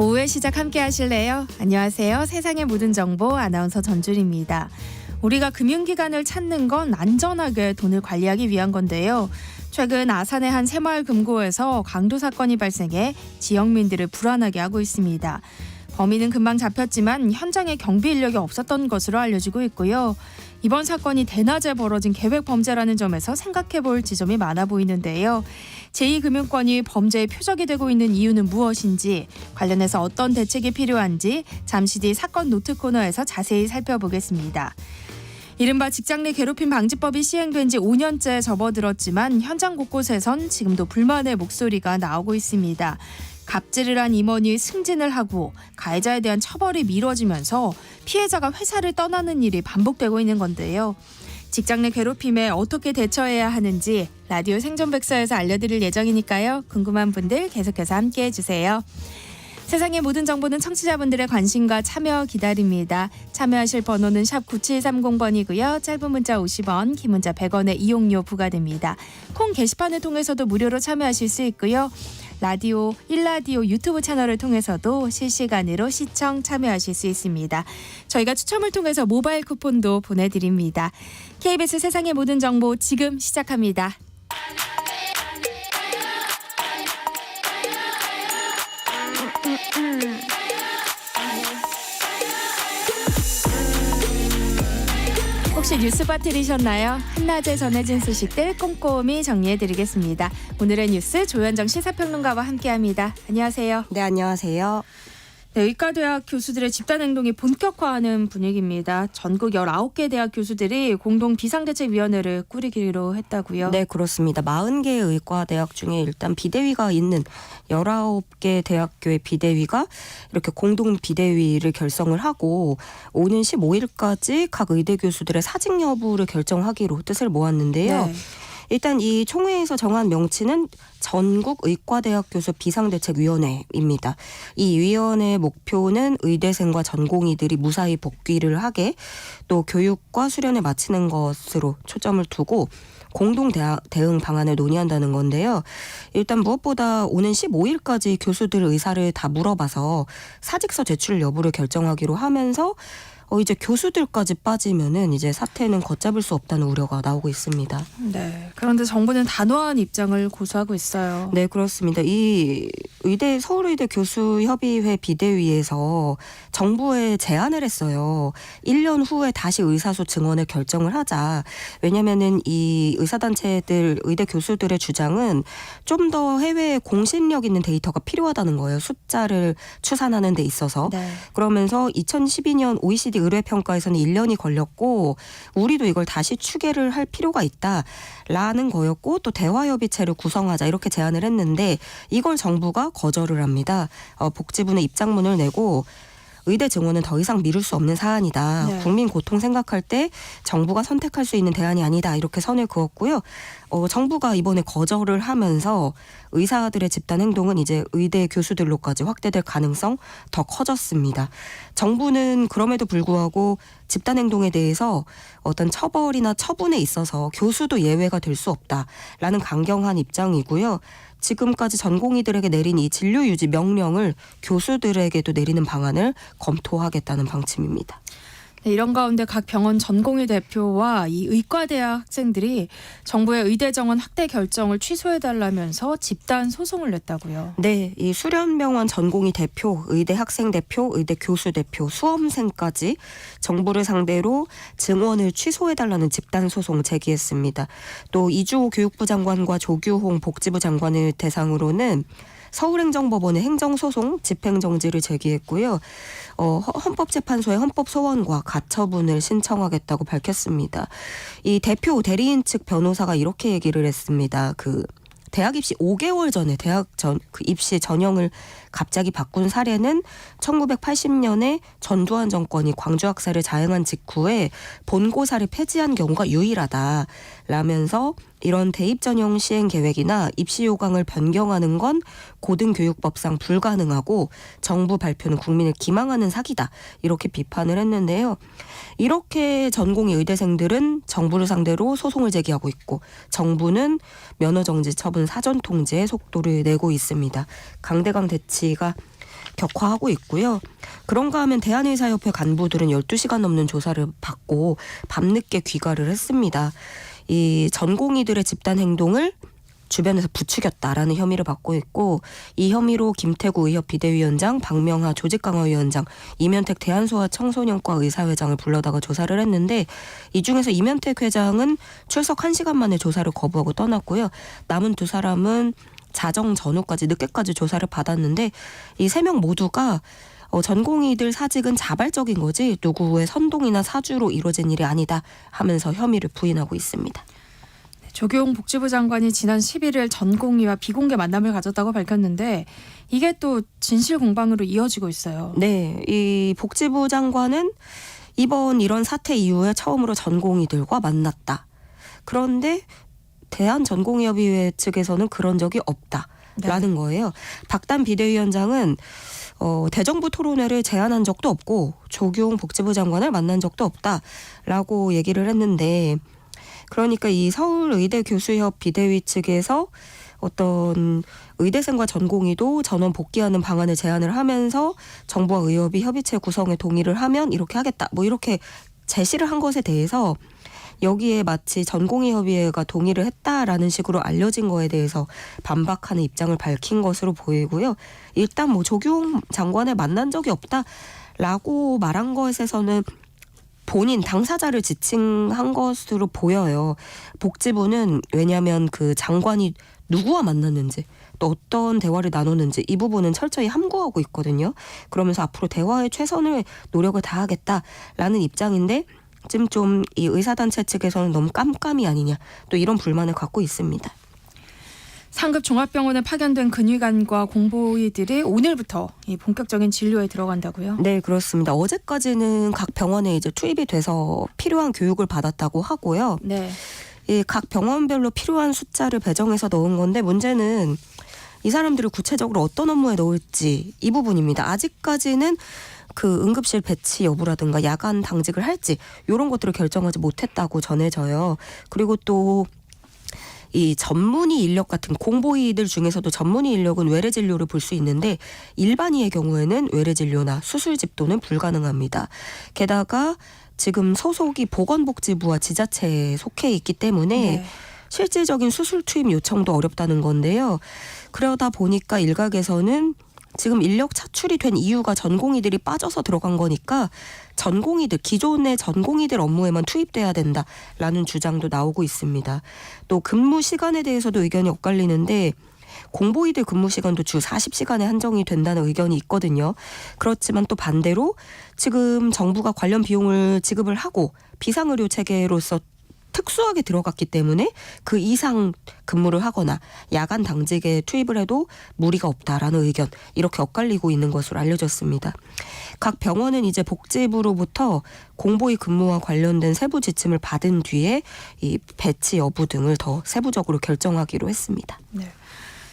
오후의 시작 함께 하실래요? 안녕하세요. 세상의 모든 정보 아나운서 전주리입니다. 우리가 금융기관을 찾는 건 안전하게 돈을 관리하기 위한 건데요. 최근 아산의 한 새마을 금고에서 강도 사건이 발생해 지역민들을 불안하게 하고 있습니다. 범인은 금방 잡혔지만 현장에 경비 인력이 없었던 것으로 알려지고 있고요. 이번 사건이 대낮에 벌어진 계획 범죄라는 점에서 생각해 볼 지점이 많아 보이는데요. 제2금융권이 범죄의 표적이 되고 있는 이유는 무엇인지, 관련해서 어떤 대책이 필요한지 잠시 뒤 사건 노트 코너에서 자세히 살펴보겠습니다. 이른바 직장 내 괴롭힘 방지법이 시행된 지 5년째 접어들었지만 현장 곳곳에선 지금도 불만의 목소리가 나오고 있습니다. 갑질을 한 임원이 승진을 하고 가해자에 대한 처벌이 미뤄지면서 피해자가 회사를 떠나는 일이 반복되고 있는 건데요. 직장 내 괴롭힘에 어떻게 대처해야 하는지 라디오 생존백서에서 알려드릴 예정이니까요. 궁금한 분들 계속해서 함께해 주세요. 세상의 모든 정보는 청취자분들의 관심과 참여 기다립니다. 참여하실 번호는 샵 9730번이고요. 짧은 문자 50원, 긴 문자 100원의 이용료 부과됩니다. 콩 게시판을 통해서도 무료로 참여하실 수 있고요. 라디오, 일라디오 유튜브 채널을 통해서도 실시간으로 시청 참여하실 수 있습니다. 저희가 추첨을 통해서 모바일 쿠폰도 보내드립니다. KBS 세상의 모든 정보 지금 시작합니다. 혹시 뉴스바 들으셨나요? 한낮에 전해진 소식들 꼼꼼히 정리해드리겠습니다. 오늘의 뉴스 조현정 시사평론가와 함께합니다. 안녕하세요. 네, 안녕하세요. 네, 의과대학 교수들의 집단행동이 본격화하는 분위기입니다. 전국 19개 대학 교수들이 공동 비상대책위원회를 꾸리기로 했다고요? 네, 그렇습니다. 40개의 의과대학 중에 일단 비대위가 있는 19개 대학교의 비대위가 이렇게 공동 비대위를 결성을 하고 오는 15일까지 각 의대 교수들의 사직 여부를 결정하기로 뜻을 모았는데요. 네. 일단 이 총회에서 정한 명칭은 전국의과대학 교수 비상대책위원회입니다. 이 위원회의 목표는 의대생과 전공의들이 무사히 복귀를 하게, 또 교육과 수련을 마치는 것으로 초점을 두고 공동 대응 방안을 논의한다는 건데요. 일단 무엇보다 오는 15일까지 교수들 의사를 다 물어봐서 사직서 제출 여부를 결정하기로 하면서 이제 교수들까지 빠지면은 이제 사태는 걷잡을 수 없다는 우려가 나오고 있습니다. 네. 그런데 정부는 단호한 입장을 고수하고 있어요. 네, 그렇습니다. 이 서울의대 교수협의회 비대위에서 정부에 제안을 했어요. 1년 후에 다시 의사수 증원을 결정을 하자. 왜냐면은 이 의사단체들, 의대 교수들의 주장은 좀 더 해외에 공신력 있는 데이터가 필요하다는 거예요. 숫자를 추산하는 데 있어서. 네. 그러면서 2012년 OECD 의뢰평가에서는 1년이 걸렸고 우리도 이걸 다시 추계를 할 필요가 있다라는 거였고, 또 대화협의체를 구성하자 이렇게 제안을 했는데 이걸 정부가 거절을 합니다. 복지부는 입장문을 내고 의대 증원은 더 이상 미룰 수 없는 사안이다. 네. 국민 고통 생각할 때 정부가 선택할 수 있는 대안이 아니다. 이렇게 선을 그었고요. 정부가 이번에 거절을 하면서 의사들의 집단 행동은 이제 의대 교수들로까지 확대될 가능성 더 커졌습니다. 정부는 그럼에도 불구하고 집단 행동에 대해서 어떤 처벌이나 처분에 있어서 교수도 예외가 될 수 없다라는 강경한 입장이고요. 지금까지 전공의들에게 내린 이 진료 유지 명령을 교수들에게도 내리는 방안을 검토하겠다는 방침입니다. 네, 이런 가운데 각 병원 전공의 대표와 이 의과대학 학생들이 정부의 의대 정원 확대 결정을 취소해달라면서 집단 소송을 냈다고요. 네, 이 수련병원 전공의 대표, 의대 학생 대표, 의대 교수 대표, 수험생까지 정부를 상대로 증원을 취소해달라는 집단 소송 제기했습니다. 또 이주호 교육부 장관과 조규홍 복지부 장관을 대상으로는 서울행정법원에 행정소송 집행정지를 제기했고요. 헌법재판소에 헌법소원과 가처분을 신청하겠다고 밝혔습니다. 이 대표 대리인 측 변호사가 이렇게 얘기를 했습니다. 대학 입시 5개월 전에 그 입시 전형을 갑자기 바꾼 사례는 1980년에 전두환 정권이 광주 학살을 자행한 직후에 본고사를 폐지한 경우가 유일하다라면서 이런 대입 전형 시행 계획이나 입시 요강을 변경하는 건 고등교육법상 불가능하고 정부 발표는 국민을 기망하는 사기다. 이렇게 비판을 했는데요. 이렇게 전공의 의대생들은 정부를 상대로 소송을 제기하고 있고 정부는 면허정지 처분 사전 통제에 속도를 내고 있습니다. 강대강 대치가 격화하고 있고요. 그런가 하면 대한의사협회 간부들은 12시간 넘는 조사를 받고 밤늦게 귀가를 했습니다. 이 전공의들의 집단 행동을 주변에서 부추겼다라는 혐의를 받고 있고, 이 혐의로 김태구 의협 비대위원장, 박명하 조직강화위원장, 이면택 대한소아청소년과 의사회장을 불러다가 조사를 했는데, 이 중에서 이면택 회장은 출석 1시간 만에 조사를 거부하고 떠났고요. 남은 두 사람은 자정 전후까지 늦게까지 조사를 받았는데, 이 3명 모두가 전공의들 사직은 자발적인 거지 누구의 선동이나 사주로 이루어진 일이 아니다 하면서 혐의를 부인하고 있습니다. 조경 복지부 장관이 지난 11일 전공의와 비공개 만남을 가졌다고 밝혔는데 이게 또 진실 공방으로 이어지고 있어요. 네, 이 복지부 장관은 이번 이런 사태 이후에 처음으로 전공의들과 만났다. 그런데 대한전공의협의회 측에서는 그런 적이 없다라는 거예요. 박단 비대위원장은 대정부 토론회를 제안한 적도 없고 조경 복지부 장관을 만난 적도 없다라고 얘기를 했는데, 그러니까 이 서울의대 교수협 비대위 측에서 어떤 의대생과 전공의도 전원 복귀하는 방안을 제안을 하면서 정부와 의협이 협의체 구성에 동의를 하면 이렇게 하겠다, 뭐 이렇게 제시를 한 것에 대해서 여기에 마치 전공의협의회가 동의를 했다라는 식으로 알려진 거에 대해서 반박하는 입장을 밝힌 것으로 보이고요. 일단 뭐 조경 장관을 만난 적이 없다라고 말한 것에서는 본인 당사자를 지칭한 것으로 보여요. 복지부는 왜냐하면 그 장관이 누구와 만났는지 또 어떤 대화를 나눴는지 이 부분은 철저히 함구하고 있거든요. 그러면서 앞으로 대화에 최선을 노력을 다하겠다라는 입장인데, 지금 좀 이 의사단체 측에서는 너무 깜깜이 아니냐, 또 이런 불만을 갖고 있습니다. 상급 종합병원에 파견된 근위관과 공보의들이 오늘부터 이 본격적인 진료에 들어간다고요? 네, 그렇습니다. 어제까지는 각 병원에 이제 투입이 돼서 필요한 교육을 받았다고 하고요. 네. 이 각 병원별로 필요한 숫자를 배정해서 넣은 건데, 문제는 이 사람들을 구체적으로 어떤 업무에 넣을지 이 부분입니다. 아직까지는 그 응급실 배치 여부라든가 야간 당직을 할지 이런 것들을 결정하지 못했다고 전해져요. 그리고 또 이 전문의 인력 같은 공보의들 중에서도 전문의 인력은 외래 진료를 볼 수 있는데 일반의의 경우에는 외래 진료나 수술 집도는 불가능합니다. 게다가 지금 소속이 보건복지부와 지자체에 속해 있기 때문에 네. 실질적인 수술 투입 요청도 어렵다는 건데요. 그러다 보니까 일각에서는 지금 인력 차출이 된 이유가 전공의들이 빠져서 들어간 거니까 전공의들, 기존의 전공의들 업무에만 투입돼야 된다라는 주장도 나오고 있습니다. 또 근무 시간에 대해서도 의견이 엇갈리는데, 공보의들 근무 시간도 주 40시간에 한정이 된다는 의견이 있거든요. 그렇지만 또 반대로 지금 정부가 관련 비용을 지급을 하고 비상의료 체계로서 특수하게 들어갔기 때문에 그 이상 근무를 하거나 야간 당직에 투입을 해도 무리가 없다라는 의견, 이렇게 엇갈리고 있는 것으로 알려졌습니다. 각 병원은 이제 복지부로부터 공보의 근무와 관련된 세부 지침을 받은 뒤에 이 배치 여부 등을 더 세부적으로 결정하기로 했습니다. 네.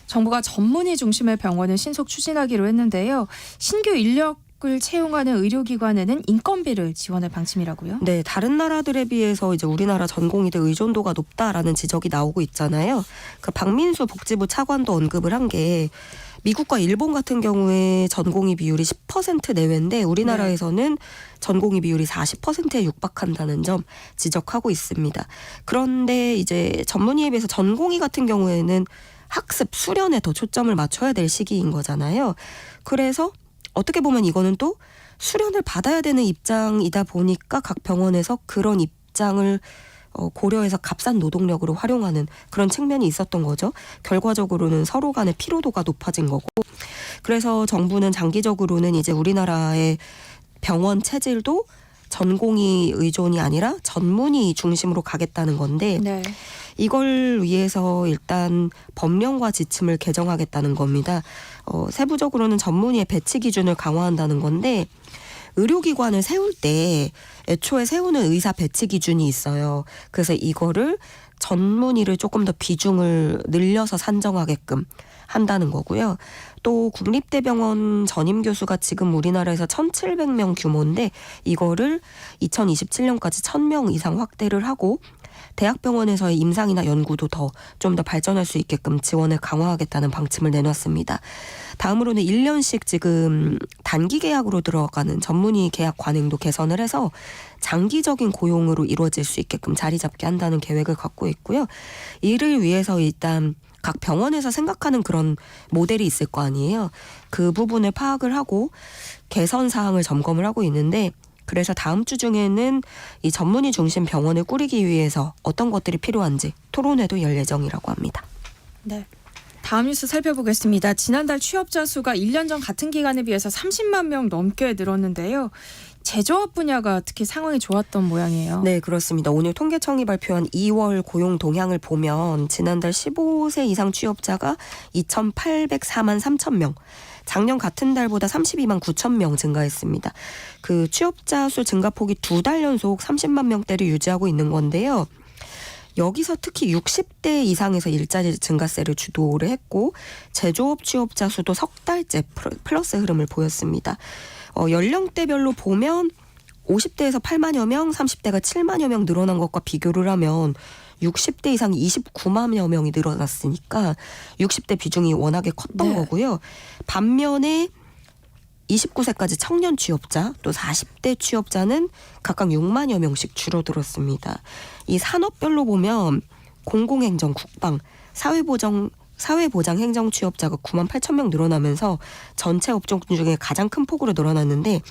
정부가 전문의 중심의 병원을 신속 추진하기로 했는데요. 신규 인력을 채용하는 의료기관에는 인건비를 지원할 방침이라고요? 네, 다른 나라들에 비해서 이제 우리나라 전공의들 의존도가 높다라는 지적이 나오고 있잖아요. 그 박민수 복지부 차관도 언급을 한 게, 미국과 일본 같은 경우에 전공의 비율이 10% 내외인데 우리나라에서는 전공의 비율이 40%에 육박한다는 점 지적하고 있습니다. 그런데 이제 전문의에 비해서 전공의 같은 경우에는 학습, 수련에 더 초점을 맞춰야 될 시기인 거잖아요. 그래서 어떻게 보면 이거는 또 수련을 받아야 되는 입장이다 보니까 각 병원에서 그런 입장을 고려해서 값싼 노동력으로 활용하는 그런 측면이 있었던 거죠. 결과적으로는 서로 간의 피로도가 높아진 거고, 그래서 정부는 장기적으로는 이제 우리나라의 병원 체질도 전공의 의존이 아니라 전문의 중심으로 가겠다는 건데, 네. 이걸 위해서 일단 법령과 지침을 개정하겠다는 겁니다. 세부적으로는 전문의의 배치 기준을 강화한다는 건데, 의료기관을 세울 때 애초에 세우는 의사 배치 기준이 있어요. 그래서 이거를 전문의를 조금 더 비중을 늘려서 산정하게끔 한다는 거고요. 또 국립대병원 전임 교수가 지금 우리나라에서 1,700명 규모인데 이거를 2027년까지 1,000명 이상 확대를 하고 대학병원에서의 임상이나 연구도 좀 더 발전할 수 있게끔 지원을 강화하겠다는 방침을 내놨습니다. 다음으로는 1년씩 지금 단기 계약으로 들어가는 전문의 계약 관행도 개선을 해서 장기적인 고용으로 이루어질 수 있게끔 자리 잡게 한다는 계획을 갖고 있고요. 이를 위해서 일단 각 병원에서 생각하는 그런 모델이 있을 거 아니에요. 그 부분을 파악을 하고 개선 사항을 점검을 하고 있는데, 그래서 다음 주 중에는 이 전문의 중심 병원을 꾸리기 위해서 어떤 것들이 필요한지 토론회도 열 예정이라고 합니다. 네. 다음 뉴스 살펴보겠습니다. 지난달 취업자 수가 1년 전 같은 기간에 비해서 30만 명 넘게 늘었는데요. 제조업 분야가 특히 상황이 좋았던 모양이에요. 네, 그렇습니다. 오늘 통계청이 발표한 2월 고용 동향을 보면 지난달 15세 이상 취업자가 2,804만 3천 명, 작년 같은 달보다 32만 9천 명 증가했습니다. 그 취업자 수 증가폭이 2달 연속 30만 명대를 유지하고 있는 건데요. 여기서 특히 60대 이상에서 일자리 증가세를 주도를 했고, 제조업 취업자 수도 석 달째 플러스 흐름을 보였습니다. 연령대별로 보면 50대에서 8만여 명, 30대가 7만여 명 늘어난 것과 비교를 하면 60대 이상이 29만여 명이 늘어났으니까 60대 비중이 워낙에 컸던 거고요. 반면에 29세까지 청년 취업자, 또 40대 취업자는 각각 6만여 명씩 줄어들었습니다. 이 산업별로 보면 공공행정, 국방, 사회보장 행정 취업자가 9만 8천 명 늘어나면서 전체 업종 중에 가장 큰 폭으로 늘어났는데,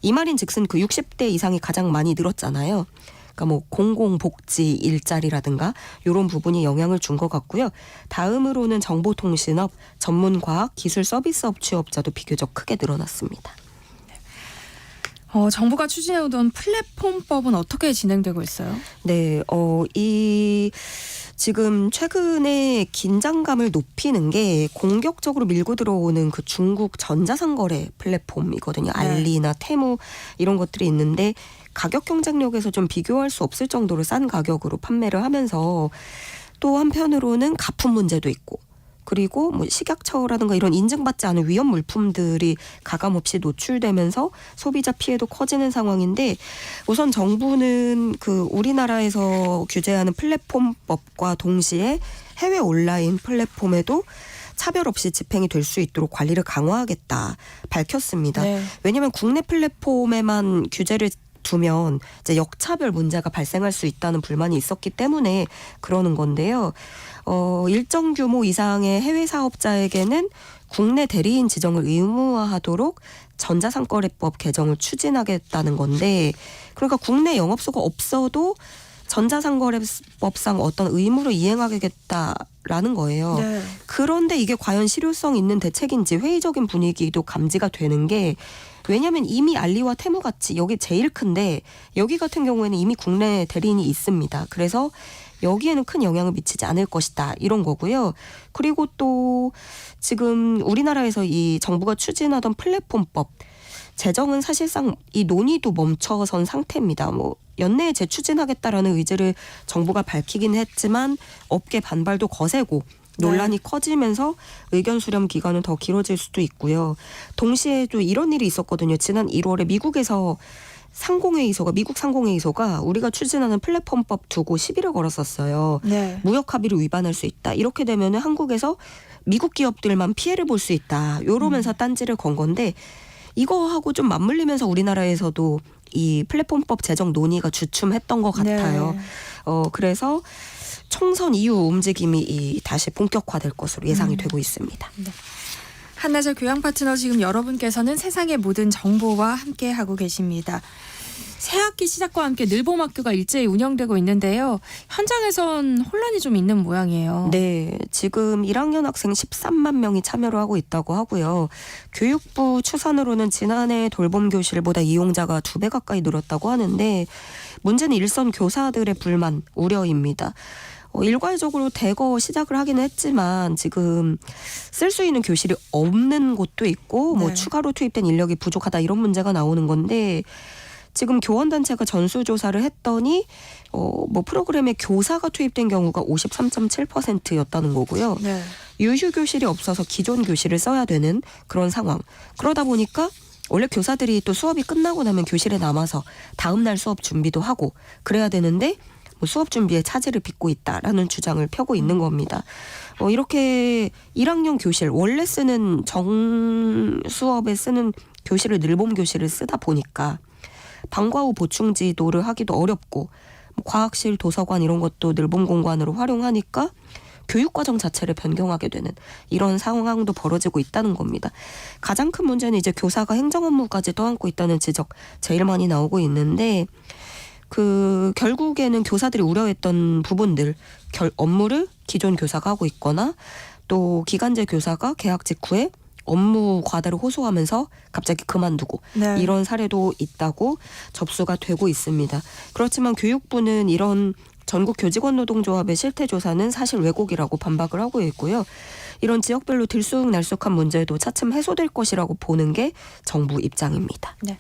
이 말인즉슨 그 60대 이상이 가장 많이 늘었잖아요. 그러니까 뭐 공공복지 일자리라든가 이런 부분이 영향을 준 것 같고요. 다음으로는 정보통신업, 전문과학, 기술 서비스업 취업자도 비교적 크게 늘어났습니다. 정부가 추진해오던 플랫폼법은 어떻게 진행되고 있어요? 네, 지금 최근에 긴장감을 높이는 게 공격적으로 밀고 들어오는 그 중국 전자상거래 플랫폼이거든요. 알리나 테무 이런 것들이 있는데, 가격 경쟁력에서 좀 비교할 수 없을 정도로 싼 가격으로 판매를 하면서, 또 한편으로는 가품 문제도 있고, 그리고 뭐 식약처라든가 이런 인증받지 않은 위험 물품들이 가감없이 노출되면서 소비자 피해도 커지는 상황인데, 우선 정부는 그 우리나라에서 규제하는 플랫폼법과 동시에 해외 온라인 플랫폼에도 차별 없이 집행이 될 수 있도록 관리를 강화하겠다 밝혔습니다. 네. 왜냐하면 국내 플랫폼에만 규제를 두면 이제 역차별 문제가 발생할 수 있다는 불만이 있었기 때문에 그러는 건데요. 일정 규모 이상의 해외 사업자에게는 국내 대리인 지정을 의무화하도록 전자상거래법 개정을 추진하겠다는 건데, 그러니까 국내 영업소가 없어도 전자상거래법상 어떤 의무를 이행하겠다라는 거예요. 네. 그런데 이게 과연 실효성 있는 대책인지 회의적인 분위기도 감지가 되는 게, 왜냐하면 이미 알리와 테무 같이 여기 제일 큰데, 여기 같은 경우에는 이미 국내 대리인이 있습니다. 그래서 여기에는 큰 영향을 미치지 않을 것이다, 이런 거고요. 그리고 또 지금 우리나라에서 이 정부가 추진하던 플랫폼법 제정은 사실상 이 논의도 멈춰선 상태입니다. 뭐 연내에 재추진하겠다라는 의지를 정부가 밝히긴 했지만 업계 반발도 거세고 논란이 커지면서 의견 수렴 기간은 더 길어질 수도 있고요. 동시에 또 이런 일이 있었거든요. 지난 1월에 미국에서 미국 상공회의소가 우리가 추진하는 플랫폼법 두고 시비를 걸었었어요. 네. 무역 합의를 위반할 수 있다. 이렇게 되면 한국에서 미국 기업들만 피해를 볼 수 있다. 이러면서 딴지를 건 건데, 이거하고 좀 맞물리면서 우리나라에서도 이 플랫폼법 제정 논의가 주춤했던 것 같아요. 네. 그래서 총선 이후 움직임이 다시 본격화될 것으로 예상이 되고 있습니다. 네. 한나절 교양 파트너, 지금 여러분께서는 세상의 모든 정보와 함께하고 계십니다. 새학기 시작과 함께 늘봄학교가 일제히 운영되고 있는데요. 현장에선 혼란이 좀 있는 모양이에요. 네, 지금 1학년 학생 13만 명이 참여를 하고 있다고 하고요. 교육부 추산으로는 지난해 돌봄 교실보다 이용자가 2배 가까이 늘었다고 하는데, 문제는 일선 교사들의 불만, 우려입니다. 일괄적으로 대거 시작을 하기는 했지만 지금 쓸 수 있는 교실이 없는 곳도 있고, 뭐 추가로 투입된 인력이 부족하다, 이런 문제가 나오는 건데, 지금 교원단체가 전수조사를 했더니 뭐 프로그램에 교사가 투입된 경우가 53.7%였다는 거고요. 네. 유휴 교실이 없어서 기존 교실을 써야 되는 그런 상황. 그러다 보니까 원래 교사들이 또 수업이 끝나고 나면 교실에 남아서 다음 날 수업 준비도 하고 그래야 되는데, 뭐 수업 준비에 차질을 빚고 있다라는 주장을 펴고 있는 겁니다. 이렇게 1학년 교실 원래 쓰는 수업에 쓰는 교실을 늘봄 교실을 쓰다 보니까 방과 후 보충 지도를 하기도 어렵고 과학실, 도서관 이런 것도 늘봄 공간으로 활용하니까 교육과정 자체를 변경하게 되는 이런 상황도 벌어지고 있다는 겁니다. 가장 큰 문제는 이제 교사가 행정 업무까지 떠안고 있다는 지적 제일 많이 나오고 있는데 결국에는 교사들이 우려했던 부분들 업무를 기존 교사가 하고 있거나 또 기간제 교사가 개학 직후에 업무 과다를 호소하면서 갑자기 그만두고 네. 이런 사례도 있다고 접수가 되고 있습니다. 그렇지만 교육부는 이런 전국 교직원 노동조합의 실태 조사는 사실 왜곡이라고 반박을 하고 있고요. 이런 지역별로 들쑥날쑥한 문제도 차츰 해소될 것이라고 보는 게 정부 입장입니다. 네.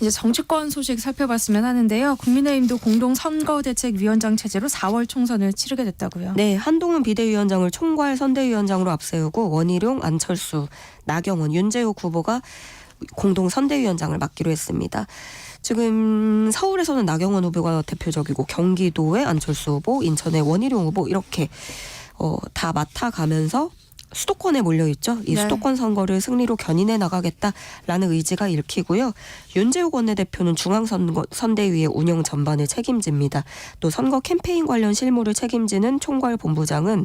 이제 정치권 소식 살펴봤으면 하는데요. 국민의힘도 공동선거대책위원장 체제로 4월 총선을 치르게 됐다고요. 네, 한동훈 비대위원장을 총괄 선대위원장으로 앞세우고 원희룡, 안철수, 나경원, 윤재욱 후보가 공동선대위원장을 맡기로 했습니다. 지금 서울에서는 나경원 후보가 대표적이고 경기도의 안철수 후보, 인천의 원희룡 후보 이렇게 다 맡아가면서 수도권에 몰려있죠. 이 네. 수도권 선거를 승리로 견인해 나가겠다라는 의지가 읽히고요. 윤재욱 원내대표는 중앙선대위의 운영 전반을 책임집니다. 또 선거 캠페인 관련 실무를 책임지는 총괄본부장은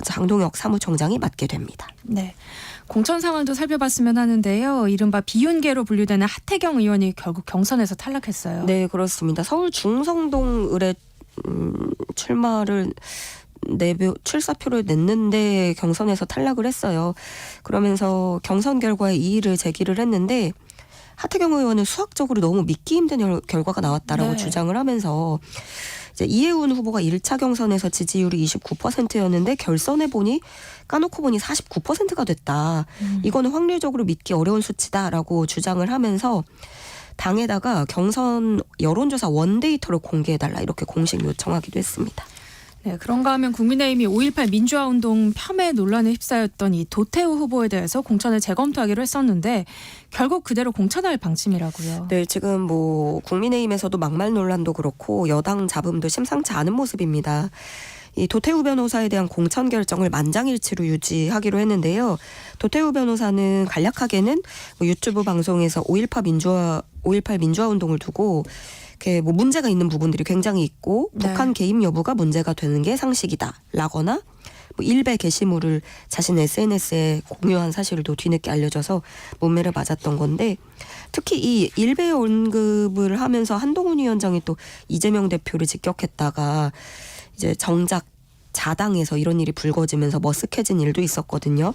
장동혁 사무총장이 맡게 됩니다. 네. 공천 상황도 살펴봤으면 하는데요. 이른바 비윤계로 분류되는 하태경 의원이 결국 경선에서 탈락했어요. 네, 그렇습니다. 서울 중성동 을에 출사표를 냈는데 경선에서 탈락을 했어요. 그러면서 경선 결과에 이의를 제기를 했는데 하태경 의원은 수학적으로 너무 믿기 힘든 결과가 나왔다라고 네. 주장을 하면서 이제 이해운 후보가 1차 경선에서 지지율이 29%였는데 결선에 보니 까놓고 보니 49%가 됐다. 이거는 확률적으로 믿기 어려운 수치다라고 주장을 하면서 당에다가 경선 여론조사 원데이터를 공개해달라 이렇게 공식 요청하기도 했습니다. 네, 그런가 하면 국민의힘이 5.18 민주화운동 폄훼 논란에 휩싸였던 이 도태우 후보에 대해서 공천을 재검토하기로 했었는데 결국 그대로 공천할 방침이라고요. 네, 지금 국민의힘에서도 막말 논란도 그렇고 여당 잡음도 심상치 않은 모습입니다. 이 도태우 변호사에 대한 공천 결정을 만장일치로 유지하기로 했는데요. 도태우 변호사는 간략하게는 유튜브 방송에서 5.18 민주화 운동을 두고 문제가 있는 부분들이 굉장히 있고 네. 북한 개입 여부가 문제가 되는 게 상식이다라거나 일베 게시물을 자신 SNS에 공유한 사실도 뒤늦게 알려져서 문매를 맞았던 건데 특히 이 일베 언급을 하면서 한동훈 위원장이 또 이재명 대표를 직격했다가 이제 정작 자당에서 이런 일이 불거지면서 머쓱해진 일도 있었거든요.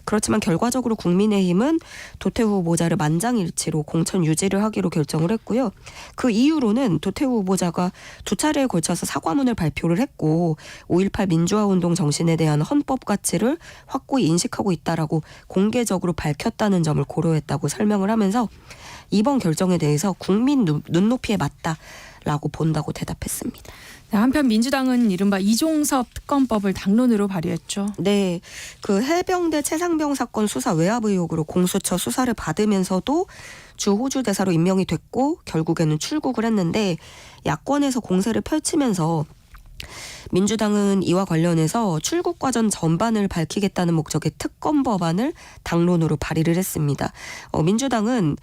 그렇지만 결과적으로 국민의힘은 도태우 후보자를 만장일치로 공천 유지를 하기로 결정을 했고요. 그 이유로는 도태우 후보자가 2차례에 걸쳐서 사과문을 발표를 했고 5.18 민주화운동 정신에 대한 헌법 가치를 확고히 인식하고 있다라고 공개적으로 밝혔다는 점을 고려했다고 설명을 하면서 이번 결정에 대해서 국민 눈높이에 맞다라고 본다고 대답했습니다. 네, 한편 민주당은 이른바 이종섭 특검법을 당론으로 발의했죠. 네, 해병대 최상병 사건 수사 외압 의혹으로 공수처 수사를 받으면서도 주 호주 대사로 임명이 됐고 결국에는 출국을 했는데 야권에서 공세를 펼치면서 민주당은 이와 관련해서 출국 과정 전반을 밝히겠다는 목적의 특검 법안을 당론으로 발의를 했습니다. 민주당은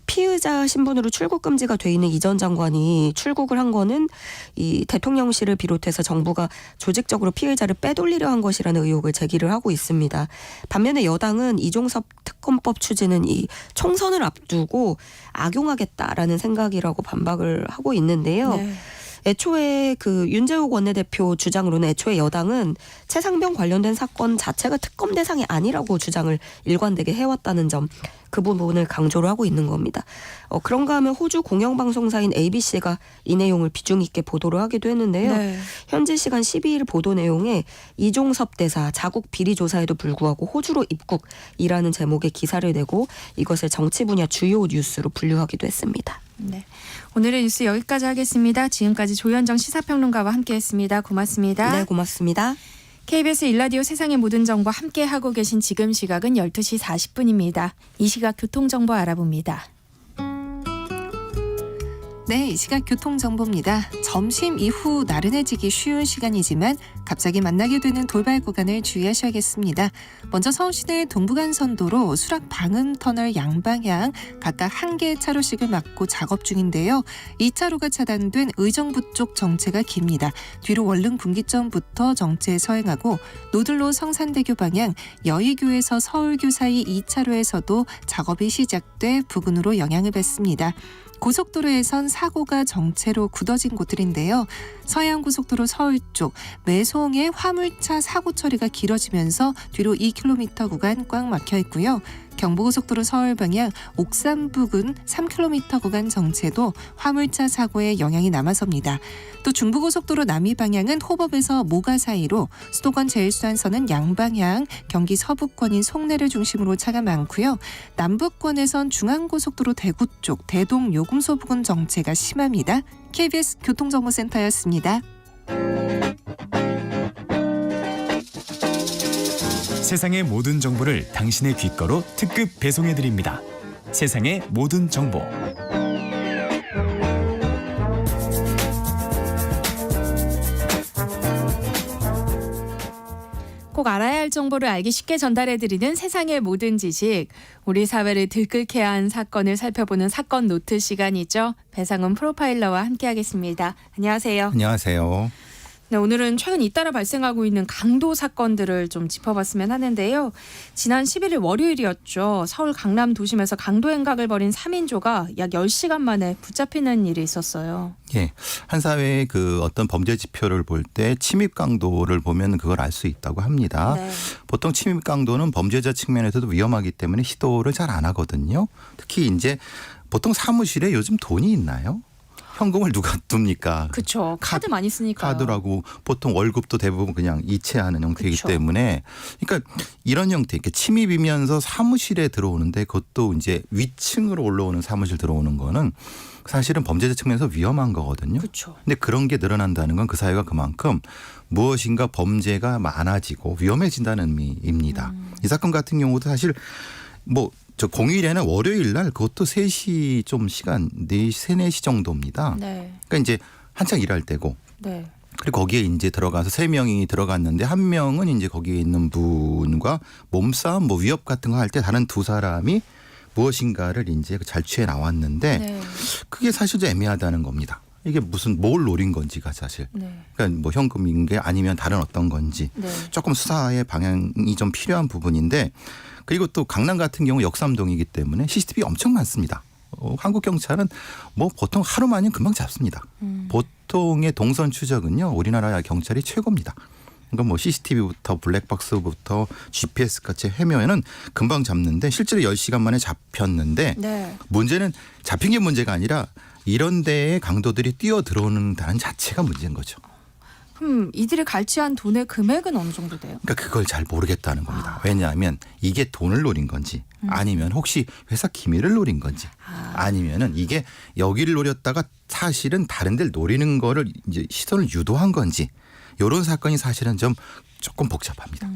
피의자 신분으로 출국 금지가 돼 있는 이 전 장관이 출국을 한 거는 이 대통령실을 비롯해서 정부가 조직적으로 피의자를 빼돌리려 한 것이라는 의혹을 제기를 하고 있습니다. 반면에 여당은 이종섭 특검법 추진은 이 총선을 앞두고 악용하겠다라는 생각이라고 반박을 하고 있는데요. 네. 애초에 윤재욱 원내대표 주장으로는 애초에 여당은 최상병 관련된 사건 자체가 특검 대상이 아니라고 주장을 일관되게 해왔다는 점, 그 부분을 강조를 하고 있는 겁니다. 그런가 하면 호주 공영방송사인 ABC가 이 내용을 비중 있게 보도를 하기도 했는데요. 네. 현지 시간 12일 보도 내용에 이종섭 대사 자국 비리 조사에도 불구하고 호주로 입국이라는 제목의 기사를 내고 이것을 정치 분야 주요 뉴스로 분류하기도 했습니다. 네. 오늘의 뉴스 여기까지 하겠습니다. 지금까지 조현정 시사평론가와 함께했습니다. 고맙습니다. 네, 고맙습니다. KBS 일라디오 세상의 모든 정보 함께하고 계신 지금 시각은 12시 40분입니다. 이 시각 교통정보 알아봅니다. 네, 이 시각 교통정보입니다. 점심 이후 나른해지기 쉬운 시간이지만 갑자기 만나게 되는 돌발 구간을 주의하셔야겠습니다. 먼저 서울시내 동부간선도로 수락 방음터널 양방향 각각 한 개의 차로씩을 막고 작업 중인데요. 2차로가 차단된 의정부 쪽 정체가 깁니다. 뒤로 원릉 분기점부터 정체 서행하고 노들로 성산대교 방향 여의교에서 서울교 사이 2차로에서도 작업이 시작돼 부근으로 영향을 받습니다. 고속도로에선 사고가 정체로 굳어진 곳들인데요. 서해안고속도로 서울 쪽 매송의 화물차 사고 처리가 길어지면서 뒤로 2km 구간 꽉 막혀 있고요. 경부고속도로 서울 방향 옥산 부근 3km 구간 정체도 화물차 사고에 영향이 남아섭니다. 또 중부고속도로 남이 방향은 호법에서 모가 사이로 수도권 제일수단선은 양방향 경기 서부권인 송내를 중심으로 차가 많고요. 남부권에선 중앙고속도로 대구 쪽 대동 요금소 부근 정체가 심합니다. KBS 교통정보센터였습니다. 세상의 모든 정보를 당신의 귓가로 특급 배송해드립니다. 세상의 모든 정보. 꼭 알아야 할 정보를 알기 쉽게 전달해드리는 세상의 모든 지식. 우리 사회를 들끓게 한 사건을 살펴보는 사건 노트 시간이죠. 배상훈 프로파일러와 함께하겠습니다. 안녕하세요. 안녕하세요. 네, 오늘은 최근 잇따라 발생하고 있는 강도 사건들을 좀 짚어봤으면 하는데요. 지난 11일 월요일이었죠. 서울 강남 도심에서 강도 행각을 벌인 3인조가 약 10시간 만에 붙잡히는 일이 있었어요. 예, 한 사회의 그 어떤 범죄 지표를 볼 때 침입 강도를 보면 그걸 알 수 있다고 합니다. 네. 보통 침입 강도는 범죄자 측면에서도 위험하기 때문에 시도를 잘 안 하거든요. 특히 이제 보통 사무실에 요즘 돈이 있나요? 현금을 누가 둡니까? 그렇죠. 카드 많이 쓰니까. 카드라고 보통 월급도 대부분 그냥 이체하는 형태이기 그쵸. 때문에 그러니까 이런 형태 이렇게 침입이면서 사무실에 들어오는데 그것도 이제 위층으로 올라오는 사무실 들어오는 거는 사실은 범죄자 측면에서 위험한 거거든요. 그렇죠. 근데 그런 게 늘어난다는 건 그 사회가 그만큼 무엇인가 범죄가 많아지고 위험해진다는 의미입니다. 이 사건 같은 경우도 사실 저 공휴일에는 월요일 날 그것도 3시 좀 시간 4시, 3, 4시 정도입니다. 네. 그러니까 이제 한창 일할 때고 네. 그리고 거기에 이제 들어가서 3명이 들어갔는데 한 명은 이제 거기에 있는 분과 몸싸움 위협 같은 거 할 때 다른 두 사람이 무엇인가를 이제 잘 취해 나왔는데 네. 그게 사실 좀 애매하다는 겁니다. 이게 무슨 뭘 노린 건지가 사실. 네. 그러니까 현금인 게 아니면 다른 어떤 건지 네. 조금 수사의 방향이 좀 필요한 부분인데 그리고 또 강남 같은 경우 역삼동이기 때문에 CCTV 엄청 많습니다. 한국 경찰은 보통 하루만이면 금방 잡습니다. 보통의 동선 추적은요 우리나라 경찰이 최고입니다. 그러니까 CCTV부터 블랙박스부터 GPS까지 해면은 금방 잡는데 실제로 10시간 만에 잡혔는데 네. 문제는 잡힌 게 문제가 아니라 이런 데에 강도들이 뛰어 들어오는다는 자체가 문제인 거죠. 그럼 이들이 갈취한 돈의 금액은 어느 정도 돼요? 그러니까 그걸 잘 모르겠다는 겁니다. 왜냐하면 이게 돈을 노린 건지 아니면 혹시 회사 기밀을 노린 건지 아니면은 이게 여기를 노렸다가 사실은 다른 데를 노리는 거를 이제 시선을 유도한 건지 이런 사건이 사실은 조금 복잡합니다.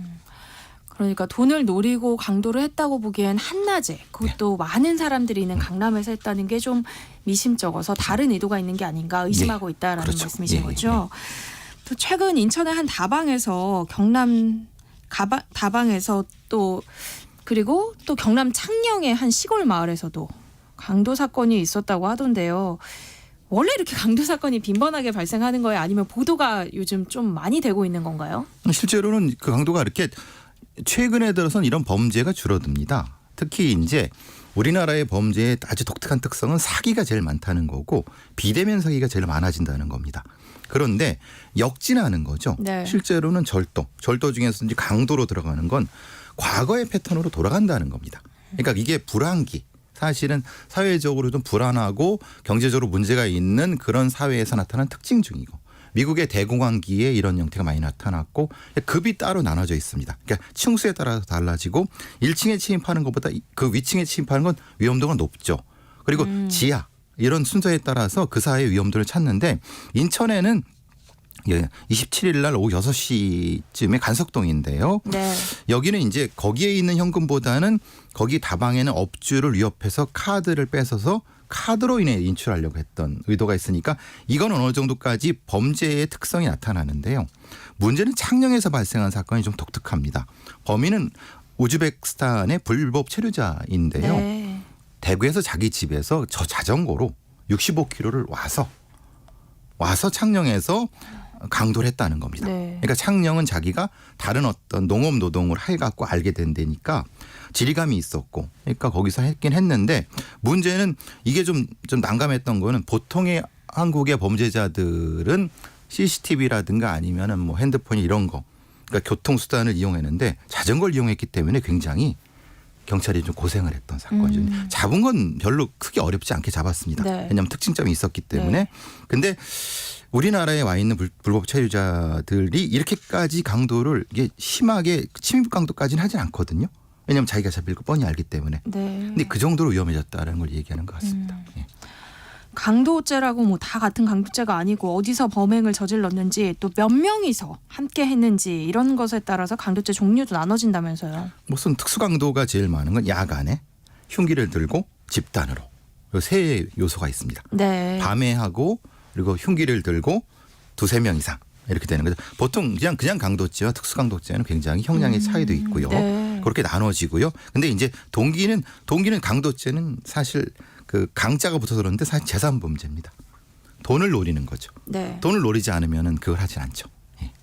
그러니까 돈을 노리고 강도를 했다고 보기엔 한낮에 그것도 많은 사람들이 있는 강남에서 했다는 게 좀 미심쩍어서 다른 의도가 있는 게 아닌가 의심하고 있다라는 그렇죠. 말씀이신 예, 거죠. 또 최근 인천의 한 다방에서 경남 다방에서 그리고 또 경남 창녕의 한 시골 마을에서도 강도 사건이 있었다고 하던데요. 원래 이렇게 강도 사건이 빈번하게 발생하는 거예요? 아니면 보도가 요즘 좀 많이 되고 있는 건가요? 실제로는 그 강도가 이렇게 최근에 들어선 이런 범죄가 줄어듭니다. 특히 이제 우리나라의 범죄의 아주 독특한 특성은 사기가 제일 많다는 거고 비대면 사기가 제일 많아진다는 겁니다. 그런데 역진하는 거죠. 네. 실제로는 절도 중에서 이제 강도로 들어가는 건 과거의 패턴으로 돌아간다는 겁니다. 그러니까 이게 불황기. 사실은 사회적으로 좀 불안하고 경제적으로 문제가 있는 그런 사회에서 나타난 특징 중이고 미국의 대공황기에 이런 형태가 많이 나타났고 급이 따로 나눠져 있습니다. 그러니까 층수에 따라서 달라지고 1층에 침입하는 것보다 그 위층에 침입하는 건 위험도가 높죠. 그리고 지하 이런 순서에 따라서 그 사이의 위험도를 찾는데 인천에는 예, 27일 날 오후 6시쯤에 간석동인데요. 네. 여기는 이제 거기에 있는 현금보다는 거기 다방에는 업주를 위협해서 카드를 뺏어서 카드로 인해 인출하려고 했던 의도가 있으니까 이거는 어느 정도까지 범죄의 특성이 나타나는데요. 문제는 창녕에서 발생한 사건이 좀 독특합니다. 범인은 우즈베키스탄의 불법 체류자인데요. 네. 대구에서 자기 집에서 저 자전거로 65km를 와서 창녕에서 강도를 했다는 겁니다. 네. 그러니까 창녕은 자기가 다른 어떤 농업 노동을 해갖고 알게 된 데니까 지리감이 있었고, 그러니까 거기서 했긴 했는데 문제는 이게 좀 난감했던 거는 보통의 한국의 범죄자들은 CCTV라든가 아니면은 뭐 핸드폰 이런 거, 그러니까 교통수단을 이용했는데 자전거를 이용했기 때문에 굉장히 경찰이 좀 고생을 했던 사건이죠. 잡은 건 별로 크게 어렵지 않게 잡았습니다. 네. 왜냐하면 특징점이 있었기 때문에. 네. 근데 우리나라에 와 있는 불법 체류자들이 이렇게까지 강도를 이게 심하게 침입 강도까지는 하진 않거든요. 왜냐하면 자기가 잡힐 거 뻔히 알기 때문에. 네. 근데 그 정도로 위험해졌다는 걸 얘기하는 것 같습니다. 예. 강도죄라고 뭐 다 같은 강도죄가 아니고 어디서 범행을 저질렀는지 또 몇 명이서 함께 했는지 이런 것에 따라서 강도죄 종류도 나눠진다면서요. 무슨 특수강도가 제일 많은 건 야간에 흉기를 들고 집단으로. 이 세 요소가 있습니다. 네. 밤에 하고 그리고 흉기를 들고 2-3명 이상 이렇게 되는 거죠. 보통 그냥 강도죄와 특수강도죄는 굉장히 형량의 차이도 있고요. 네. 그렇게 나눠지고요. 근데 이제 동기는 강도죄는 사실 그 강자가 붙어서 그러는데 사실 재산범죄입니다. 돈을 노리는 거죠. 네. 돈을 노리지 않으면은 그걸 하진 않죠. 예.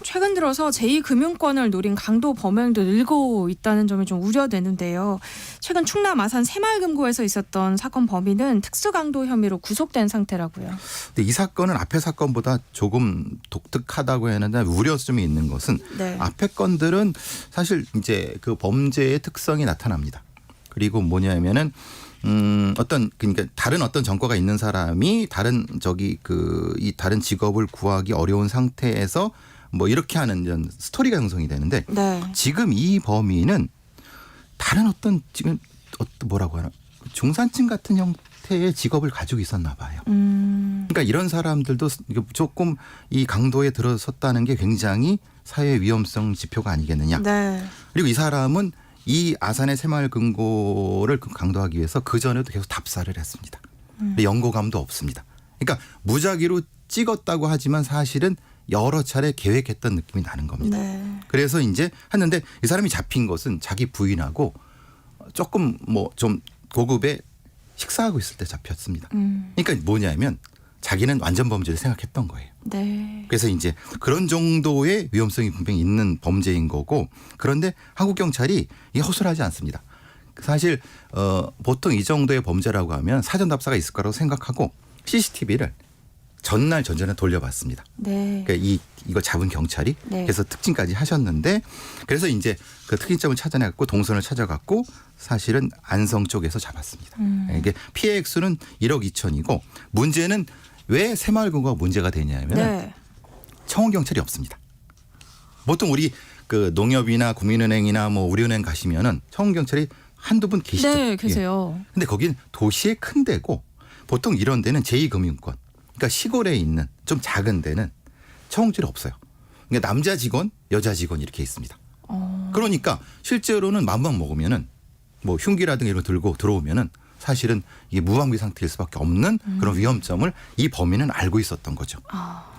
최근 들어서 제2금융권을 노린 강도 범행도 늘고 있다는 점이 좀 우려되는데요. 최근 충남 아산 새마을금고에서 있었던 사건 범인은 특수강도 혐의로 구속된 상태라고요. 근데 이 사건은 앞의 사건보다 조금 독특하다고 했는데 우려점이 있는 것은 네. 앞의 건들은 사실 이제 그 범죄의 특성이 나타납니다. 그리고 뭐냐면은 그러니까 다른 어떤 전과가 있는 사람이 이 다른 직업을 구하기 어려운 상태에서 뭐 이렇게 하는 이런 스토리가 형성이 되는데 네. 지금 이 범인은 다른 어떤 지금 뭐라고 하나 중산층 같은 형태의 직업을 가지고 있었나 봐요. 그러니까 이런 사람들도 조금 이 강도에 들어섰다는 게 굉장히 사회 위험성 지표가 아니겠느냐. 네. 그리고 이 사람은 이 아산의 새마을금고를 강도하기 위해서 그 전에도 계속 답사를 했습니다. 연고감도 없습니다. 그러니까 무작위로 찍었다고 하지만 사실은 여러 차례 계획했던 느낌이 나는 겁니다. 네. 그래서 이제 했는데 이 사람이 잡힌 것은 자기 부인하고 조금 뭐 좀 고급의 식사하고 있을 때 잡혔습니다. 그러니까 뭐냐면 자기는 완전 범죄를 생각했던 거예요. 네. 그래서 이제 그런 정도의 위험성이 분명히 있는 범죄인 거고 그런데 한국 경찰이 이게 허술하지 않습니다. 사실 보통 이 정도의 범죄라고 하면 사전 답사가 있을 거라고 생각하고 CCTV를 전날 전전에 돌려봤습니다. 네. 그러니까 이거 잡은 경찰이 네. 그래서 특징까지 하셨는데 그래서 이제 그 특징점을 찾아내갖고 동선을 찾아갔고 사실은 안성 쪽에서 잡았습니다. 이게 피해 액수는 1억 2천이고 문제는 왜 새마을금고가 문제가 되냐면 네. 청원 경찰이 없습니다. 보통 우리 그 농협이나 국민은행이나 뭐 우리은행 가시면은 청원 경찰이 한두 분 계시죠. 네, 계세요. 근데 거긴 도시의 큰 데고 보통 이런 데는 제2금융권 그러니까 시골에 있는 좀 작은 데는 청원줄이 없어요. 그러니까 남자 직원, 여자 직원 이렇게 있습니다. 그러니까 실제로는 맘만 먹으면은 뭐 흉기라든가 이런 거 들고 들어오면은 사실은 이게 무방비 상태일 수밖에 없는 그런 위험점을 이 범인은 알고 있었던 거죠.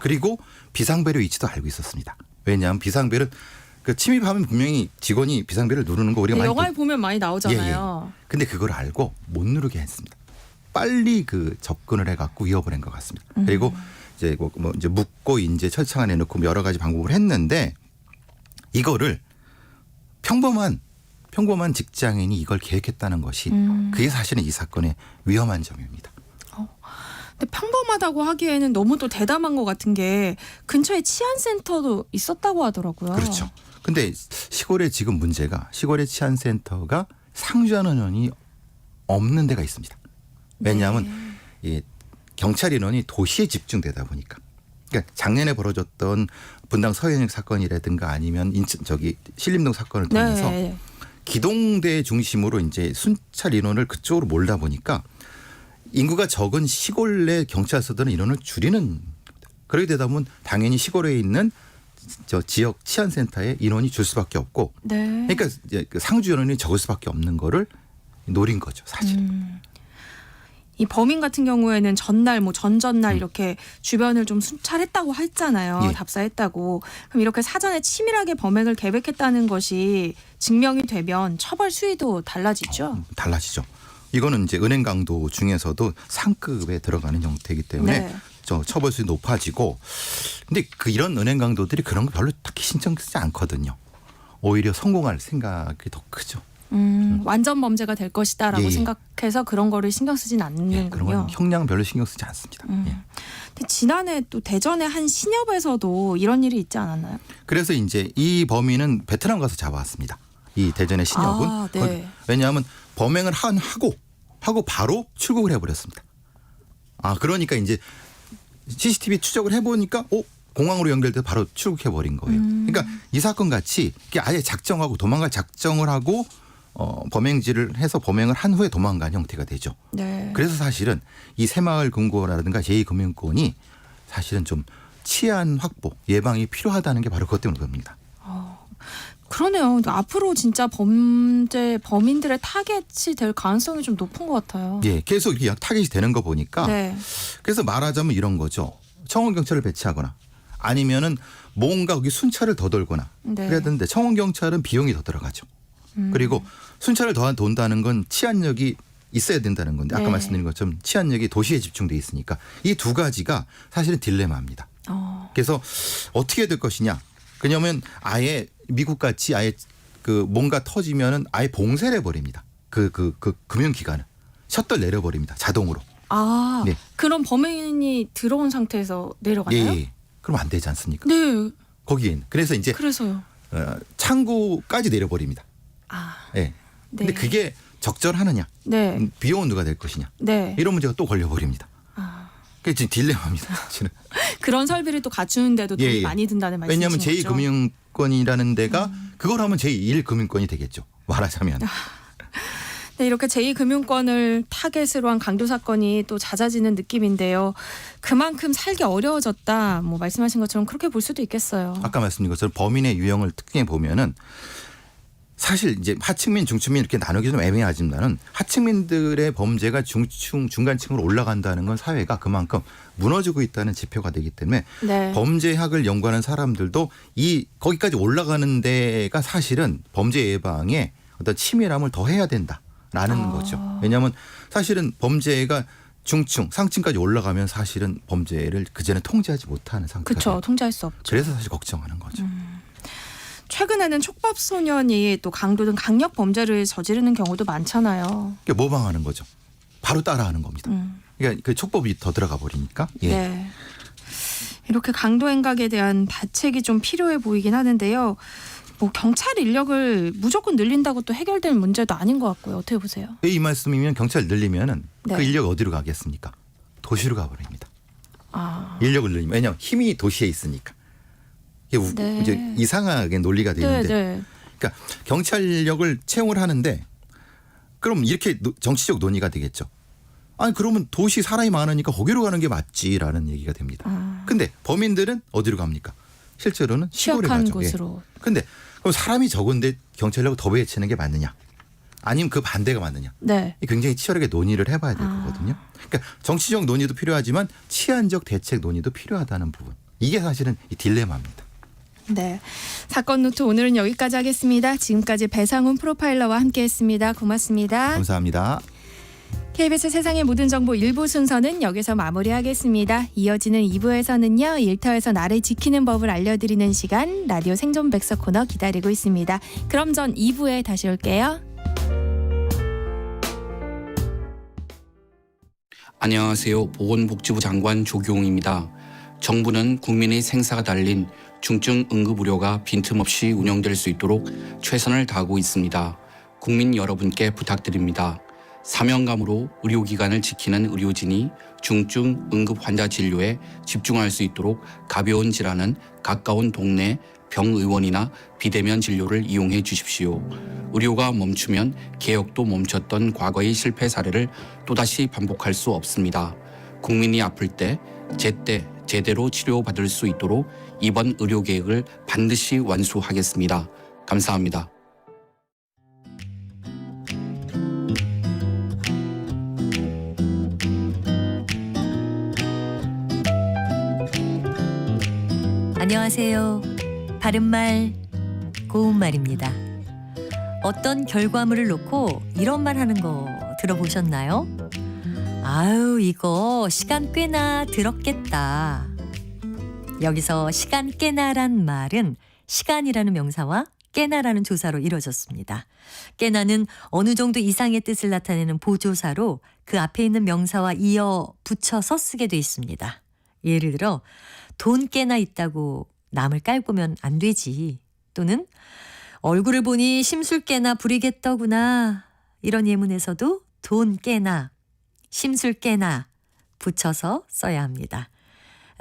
그리고 비상벨의 위치도 알고 있었습니다. 왜냐하면 비상벨은 그 침입하면 분명히 직원이 비상벨을 누르는 거 우리가 많이 영화에 보면 많이 나오잖아요. 근데 그걸 알고 못 누르게 했습니다. 빨리 그 접근을 해갖고 위협을 한 것 같습니다. 그리고 이제 뭐 이제 묻고 이제 철창 안에 넣고 여러 가지 방법을 했는데 이거를 평범한 직장인이 이걸 계획했다는 것이 그게 사실은 이 사건의 위험한 점입니다. 근데 평범하다고 하기에는 너무 또 대담한 것 같은 게 근처에 치안센터도 있었다고 하더라고요. 그렇죠. 근데 시골에 지금 문제가 시골의 치안센터가 상주하는 인원이 없는 데가 있습니다. 왜냐하면 이 경찰 인원이 도시에 집중되다 보니까. 그러니까 작년에 벌어졌던 분당 서현역 사건이라든가 아니면 신림동 사건을 통해서 네. 기동대 중심으로 이제 순찰 인원을 그쪽으로 몰다 보니까 인구가 적은 시골 내 경찰서들은 인원을 줄이는 그렇게 되다 보면 당연히 시골에 있는 저 지역 치안센터에 인원이 줄 수밖에 없고 네. 그러니까 이제 그 상주 인원이 적을 수밖에 없는 거를 노린 거죠, 사실은. 이 범인 같은 경우에는 전날 뭐 전전날 이렇게 주변을 좀 순찰했다고 했잖아요. 예. 답사했다고. 그럼 이렇게 사전에 치밀하게 범행을 계획했다는 것이 증명이 되면 처벌 수위도 달라지죠. 달라지죠. 이거는 이제 은행 강도 중에서도 상급에 들어가는 형태이기 때문에 네. 저 처벌수위 높아지고 근데 그 이런 은행 강도들이 그런 거 별로 딱히 신경 쓰지 않거든요. 오히려 성공할 생각이 더 크죠. 완전 범죄가 될 것이다라고 예. 생각해서 그런 거를 신경 쓰진 예, 그런 않는군요. 건 형량 별로 신경 쓰지 않습니다. 예. 근데 지난해 또 대전의 한 신협에서도 이런 일이 있지 않았나요? 그래서 이제 이 범인은 베트남 가서 잡아왔습니다. 이 대전의 신협은 아, 네. 왜냐하면 범행을 하고 바로 출국을 해버렸습니다. 아 그러니까 이제 CCTV 추적을 해보니까 공항으로 연결돼서 바로 출국해버린 거예요. 그러니까 이 사건 같이 이게 아예 작정하고 도망갈 작정을 하고 범행지를 해서 범행을 한 후에 도망간 형태가 되죠. 네. 그래서 사실은 이 새마을금고라든가 제2금융권이 사실은 좀 치안 확보 예방이 필요하다는 게 바로 그것 때문인 겁니다. 그러네요. 앞으로 진짜 범인들의 타겟이 될 가능성이 좀 높은 것 같아요. 예, 계속 이렇게 타겟이 되는 거 보니까 네. 그래서 말하자면 이런 거죠. 청원 경찰을 배치하거나 아니면은 뭔가 거기 순찰을 더 돌거나 네. 그래야 되는데 청원 경찰은 비용이 더 들어가죠. 그리고 순찰을 더 돈다는 건 치안력이 있어야 된다는 건데 아까 네. 말씀드린 것처럼 치안력이 도시에 집중돼 있으니까 이 두 가지가 사실은 딜레마입니다. 그래서 어떻게 될 것이냐. 그냐면 아예 미국 같이 아예 그 뭔가 터지면은 아예 봉쇄를 해버립니다. 그 금융기관을 셔틀 내려버립니다. 자동으로. 아, 네. 그럼 범인이 들어온 상태에서 내려가나요? 예. 그럼 안 되지 않습니까? 네. 거기엔. 그래서 이제 그래서요. 창구까지 내려버립니다. 아, 예. 근데 네. 그게 적절하느냐? 네. 비용은 누가 될 것이냐? 네. 이런 문제가 또 걸려버립니다. 아, 그게 지금 딜레마입니다. 사실은. 그런 설비를 또 갖추는데도 돈이 예, 예. 많이 든다는 말씀이신 왜냐하면 거죠? 제2금융권이라는 데가 그걸 하면 제1금융권이 되겠죠. 말하자면. 네, 이렇게 제2금융권을 타겟으로 한 강도 사건이 또 잦아지는 느낌인데요. 그만큼 살기 어려워졌다. 뭐 말씀하신 것처럼 그렇게 볼 수도 있겠어요. 아까 말씀드린 것처럼 범인의 유형을 특징에 보면은 사실 이제 하층민, 중층민 이렇게 나누기 좀 애매하지만은 하층민들의 범죄가 중간층으로 올라간다는 건 사회가 그만큼 무너지고 있다는 지표가 되기 때문에 네. 범죄학을 연구하는 사람들도 거기까지 올라가는 데가 사실은 범죄 예방에 어떤 치밀함을 더 해야 된다라는 거죠. 왜냐하면 사실은 범죄가 중층, 상층까지 올라가면 사실은 범죄를 그전에 통제하지 못하는 상태가 그렇죠. 돼요. 통제할 수 없죠. 그래서 사실 걱정하는 거죠. 최근에는 촉법 소년이 또 강도 등 강력 범죄를 저지르는 경우도 많잖아요. 그게 모방하는 거죠. 바로 따라하는 겁니다. 그러니까 그 촉법이 더 들어가 버리니까. 예. 네. 이렇게 강도 행각에 대한 대책이 좀 필요해 보이긴 하는데요. 뭐 경찰 인력을 무조건 늘린다고 또 해결될 문제도 아닌 것 같고요. 어떻게 보세요? 이 말씀이면 경찰 늘리면은 네. 그 인력 어디로 가겠습니까? 도시로 가버립니다. 아, 인력을 늘리면 왜냐하면 힘이 도시에 있으니까. 이게 네. 이제 이상하게 논리가 네, 되는데, 네. 그러니까 경찰력을 채용을 하는데, 그럼 이렇게 정치적 논의가 되겠죠. 아니 그러면 도시 사람이 많으니까 거기로 가는 게 맞지라는 얘기가 됩니다. 근데 범인들은 어디로 갑니까? 실제로는 시골에 취약한 가죠. 곳으로. 예. 근데 그럼 사람이 적은데 경찰력을 더 배치는 게 맞느냐? 아니면 그 반대가 맞느냐? 네. 굉장히 치열하게 논의를 해봐야 될 거거든요. 그러니까 정치적 논의도 필요하지만 치안적 대책 논의도 필요하다는 부분. 이게 사실은 이 딜레마입니다. 네. 사건 노트 오늘은 여기까지 하겠습니다. 지금까지 배상훈 프로파일러와 함께했습니다. 고맙습니다. 감사합니다. KBS 세상의 모든 정보 1부 순서는 여기서 마무리하겠습니다. 이어지는 2부에서는요. 일터에서 나를 지키는 법을 알려드리는 시간 라디오 생존 백서 코너 기다리고 있습니다. 그럼 전 2부에 다시 올게요. 안녕하세요. 보건복지부 장관 조규홍입니다. 정부는 국민의 생사가 달린 중증 응급의료가 빈틈없이 운영될 수 있도록 최선을 다하고 있습니다. 국민 여러분께 부탁드립니다. 사명감으로 의료기관을 지키는 의료진이 중증 응급 환자 진료에 집중할 수 있도록 가벼운 질환은 가까운 동네 병의원이나 비대면 진료를 이용해 주십시오. 의료가 멈추면 개혁도 멈췄던 과거의 실패 사례를 또다시 반복할 수 없습니다. 국민이 아플 때 제때 제대로 치료받을 수 있도록 이번 의료계획을 반드시 완수하겠습니다. 감사합니다. 안녕하세요. 바른말, 고운말입니다. 어떤 결과물을 놓고 이런 말 하는 거 들어보셨나요? 아유, 이거 시간 꽤나 들었겠다. 여기서 시간 꽤나란 말은 시간이라는 명사와 꽤나라는 조사로 이루어졌습니다. 꽤나는 어느 정도 이상의 뜻을 나타내는 보조사로 그 앞에 있는 명사와 이어 붙여서 쓰게 돼 있습니다. 예를 들어 돈 꽤나 있다고 남을 깔보면 안 되지. 또는 얼굴을 보니 심술 꽤나 부리겠더구나. 이런 예문에서도 돈 꽤나, 심술 꽤나 붙여서 써야 합니다.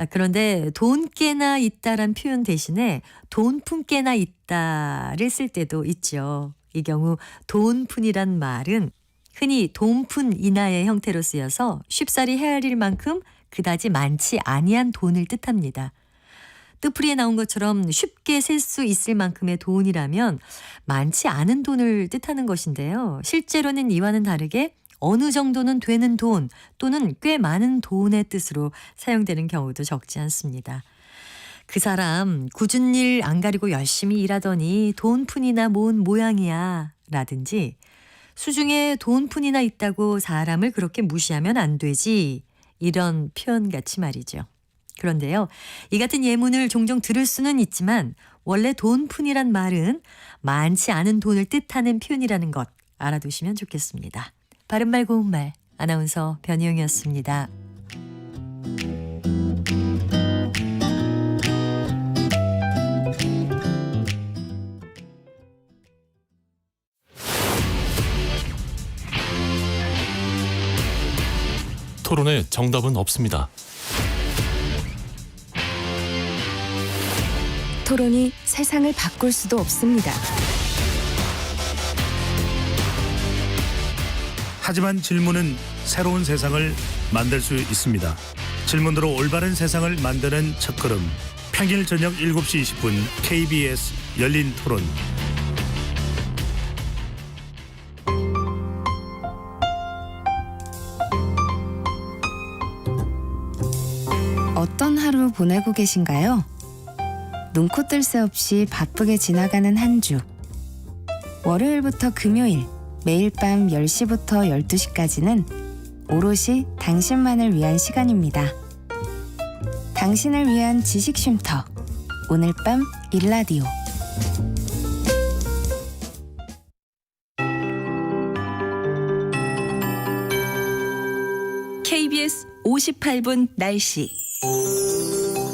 그런데 돈 꽤나 있다란 표현 대신에 돈푼 꽤나 있다를 쓸 때도 있죠. 이 경우 돈푼이란 말은 흔히 돈푼 인하의 형태로 쓰여서 쉽사리 헤아릴 만큼 그다지 많지 아니한 돈을 뜻합니다. 뜻풀이에 나온 것처럼 쉽게 셀 수 있을 만큼의 돈이라면 많지 않은 돈을 뜻하는 것인데요. 실제로는 이와는 다르게 어느 정도는 되는 돈 또는 꽤 많은 돈의 뜻으로 사용되는 경우도 적지 않습니다. 그 사람 굳은 일 안 가리고 열심히 일하더니 돈푼이나 모은 모양이야 라든지 수중에 돈푼이나 있다고 사람을 그렇게 무시하면 안 되지 이런 표현같이 말이죠. 그런데요, 이 같은 예문을 종종 들을 수는 있지만 원래 돈푼이란 말은 많지 않은 돈을 뜻하는 표현이라는 것 알아두시면 좋겠습니다. 바른말 고운말 아나운서 변희영이었습니다. 토론에 정답은 없습니다. 토론이 세상을 바꿀 수도 없습니다. 하지만 질문은 새로운 세상을 만들 수 있습니다. 질문으로 올바른 세상을 만드는 첫걸음. 평일 저녁 7시 20분 KBS 열린 토론. 어떤 하루 보내고 계신가요? 눈코 뜰 새 없이 바쁘게 지나가는 한 주. 월요일부터 금요일, 매일 밤 10시부터 12시까지는 오롯이 당신만을 위한 시간입니다. 당신을 위한 지식 쉼터. 오늘 밤 일라디오. KBS 58분 날씨.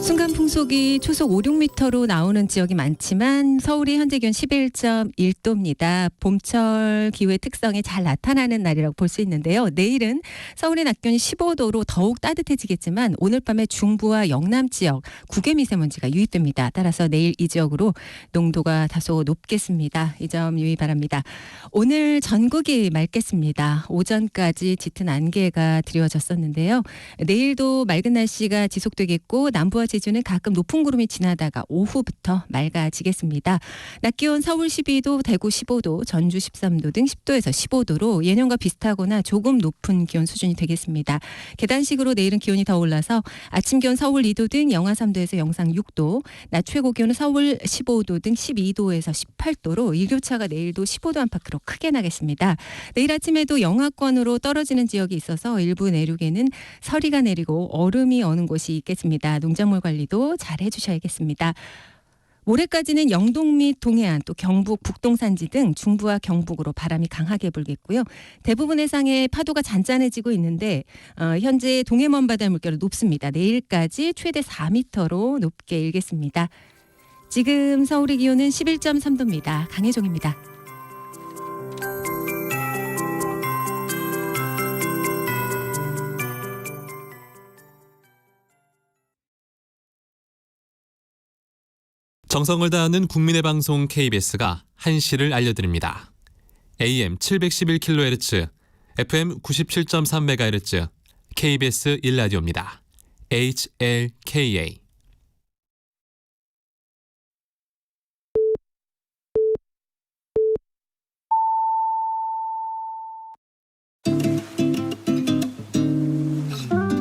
순간 풍속이 초속 5, 6m로 나오는 지역이 많지만 서울이 현재 기온 11.1도입니다. 봄철 기후의 특성이 잘 나타나는 날이라고 볼 수 있는데요. 내일은 서울의 낮 기온이 15도로 더욱 따뜻해지겠지만 오늘 밤에 중부와 영남 지역 국외 미세먼지가 유입됩니다. 따라서 내일 이 지역으로 농도가 다소 높겠습니다. 이 점 유의 바랍니다. 오늘 전국이 맑겠습니다. 오전까지 짙은 안개가 드리워졌었는데요. 내일도 맑은 날씨가 지속되겠고 남부와 제주는 가끔 높은 구름이 지나다가 오후부터 맑아지겠습니다. 낮 기온 서울 12도, 대구 15도, 전주 13도 등 10도에서 15도로 예년과 비슷하거나 조금 높은 기온 수준이 되겠습니다. 계단식으로 내일은 기온이 더 올라서 아침 기온 서울 2도 등 영하 3도에서 영상 6도, 낮 최고 기온은 서울 15도 등 12도에서 18도로 일교차가 내일도 15도 안팎으로 크게 나겠습니다. 내일 아침에도 영하권으로 떨어지는 지역이 있어서 일부 내륙에는 서리가 내리고 얼음이 어는 곳이 있겠습니다. 농작물 관리도 잘 해주셔야겠습니다. 모레까지는 영동 및 동해안 또 경북 북동산지 등 중부와 경북으로 바람이 강하게 불겠고요. 대부분 해상에 파도가 잔잔해지고 있는데 현재 동해 먼바다 물결은 높습니다. 내일까지 최대 4m로 높게 일겠습니다. 지금 서울의 기온은 11.3도입니다. 강혜종입니다. 정성을 다하는 국민의 방송 KBS가 한시를 알려드립니다. AM 711kHz, FM 97.3MHz, KBS 1라디오입니다. HLKA.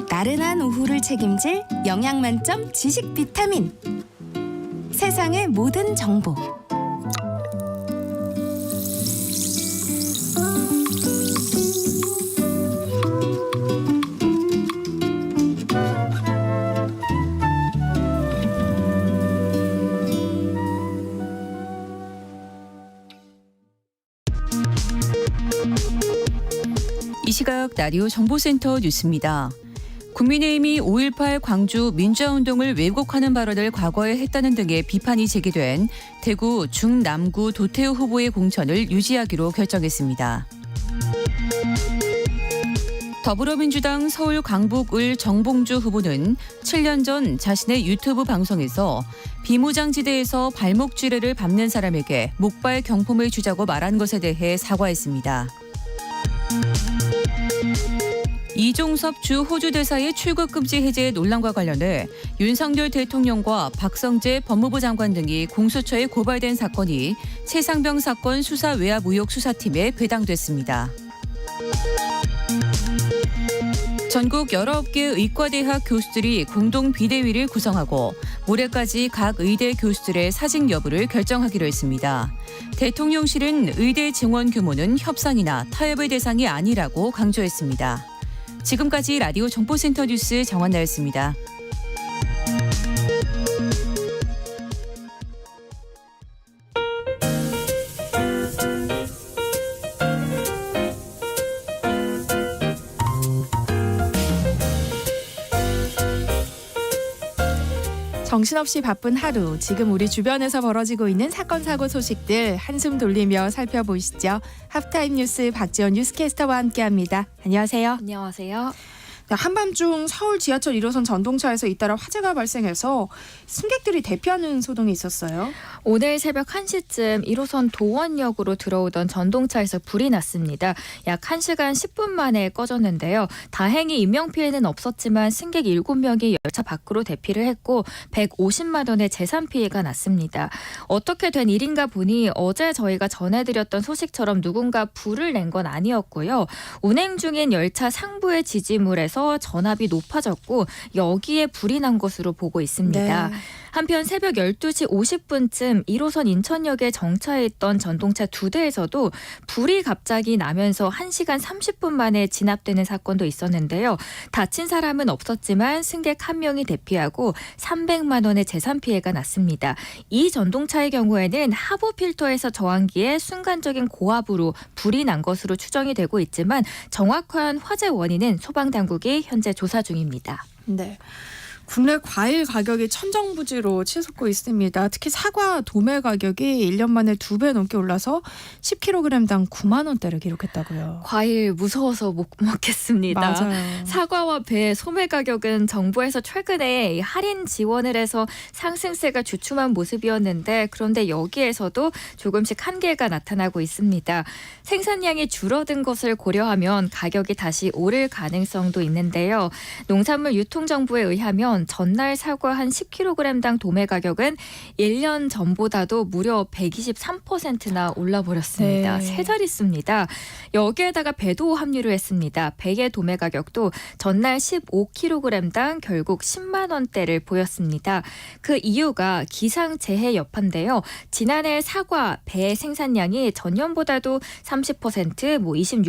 나른한 오후를 책임질 영양 만점 지식 비타민. 세상의 모든 정보. 이 시각 라디오 정보센터 뉴스입니다. 국민의힘이 5.18 광주 민주화운동을 왜곡하는 발언을 과거에 했다는 등의 비판이 제기된 대구 중남구 도태우 후보의 공천을 유지하기로 결정했습니다. 더불어민주당 서울 강북을 정봉주 후보는 7년 전 자신의 유튜브 방송에서 비무장지대에서 발목 쥐레를 밟는 사람에게 목발 경품을 주자고 말한 것에 대해 사과했습니다. 이종섭 주 호주 대사의 출국 금지 해제 논란과 관련해 윤석열 대통령과 박성재 법무부 장관 등이 공수처에 고발된 사건이 최상병 사건 수사 외압 의혹 수사팀에 배당됐습니다. 전국 19개 의과대학 교수들이 공동 비대위를 구성하고 모레까지 각 의대 교수들의 사직 여부를 결정하기로 했습니다. 대통령실은 의대 증원 규모는 협상이나 타협의 대상이 아니라고 강조했습니다. 지금까지 라디오 정보센터 뉴스 정한나였습니다. 정신없이 바쁜 하루, 지금 우리 주변에서 벌어지고 있는 사건 사고 소식들 한숨 돌리며 살펴보시죠. 하프타임 뉴스 박지원 뉴스캐스터와 함께합니다. 안녕하세요. 안녕하세요. 한밤중 서울 지하철 1호선 전동차에서 잇따라 화재가 발생해서 승객들이 대피하는 소동이 있었어요. 오늘 새벽 1시쯤 1호선 도원역으로 들어오던 전동차에서 불이 났습니다. 약 1시간 10분 만에 꺼졌는데요. 다행히 인명피해는 없었지만 승객 7명이 열차 밖으로 대피를 했고 150만 원의 재산 피해가 났습니다. 어떻게 된 일인가 보니 어제 저희가 전해드렸던 소식처럼 누군가 불을 낸 건 아니었고요. 운행 중인 열차 상부의 지지물에서 전압이 높아졌고 여기에 불이 난 것으로 보고 있습니다. 네. 한편 새벽 12시 50분쯤 1호선 인천역에 정차해 있던 전동차 2대에서도 불이 갑자기 나면서 1시간 30분 만에 진압되는 사건도 있었는데요. 다친 사람은 없었지만 승객 1명이 대피하고 300만 원의 재산 피해가 났습니다. 이 전동차의 경우에는 하부 필터에서 저항기에 순간적인 고압으로 불이 난 것으로 추정이 되고 있지만 정확한 화재 원인은 소방당국이 현재 조사 중입니다. 네. 국내 과일 가격이 천정부지로 치솟고 있습니다. 특히 사과 도매 가격이 1년 만에 2배 넘게 올라서 10kg당 9만 원대를 기록했다고요. 과일 무서워서 못 먹겠습니다. 맞아요. 사과와 배, 소매 가격은 정부에서 최근에 할인 지원을 해서 상승세가 주춤한 모습이었는데 그런데 여기에서도 조금씩 한계가 나타나고 있습니다. 생산량이 줄어든 것을 고려하면 가격이 다시 오를 가능성도 있는데요. 농산물 유통정부에 의하면 전날 사과 한 10kg당 도매 가격은 1년 전보다도 무려 123%나 올라버렸습니다. 네. 세 자릿수입니다. 여기에다가 배도 합류를 했습니다. 배의 도매 가격도 전날 15kg당 결국 10만 원대를 보였습니다. 그 이유가 기상재해 여파인데요. 지난해 사과, 배 생산량이 전년보다도 30%,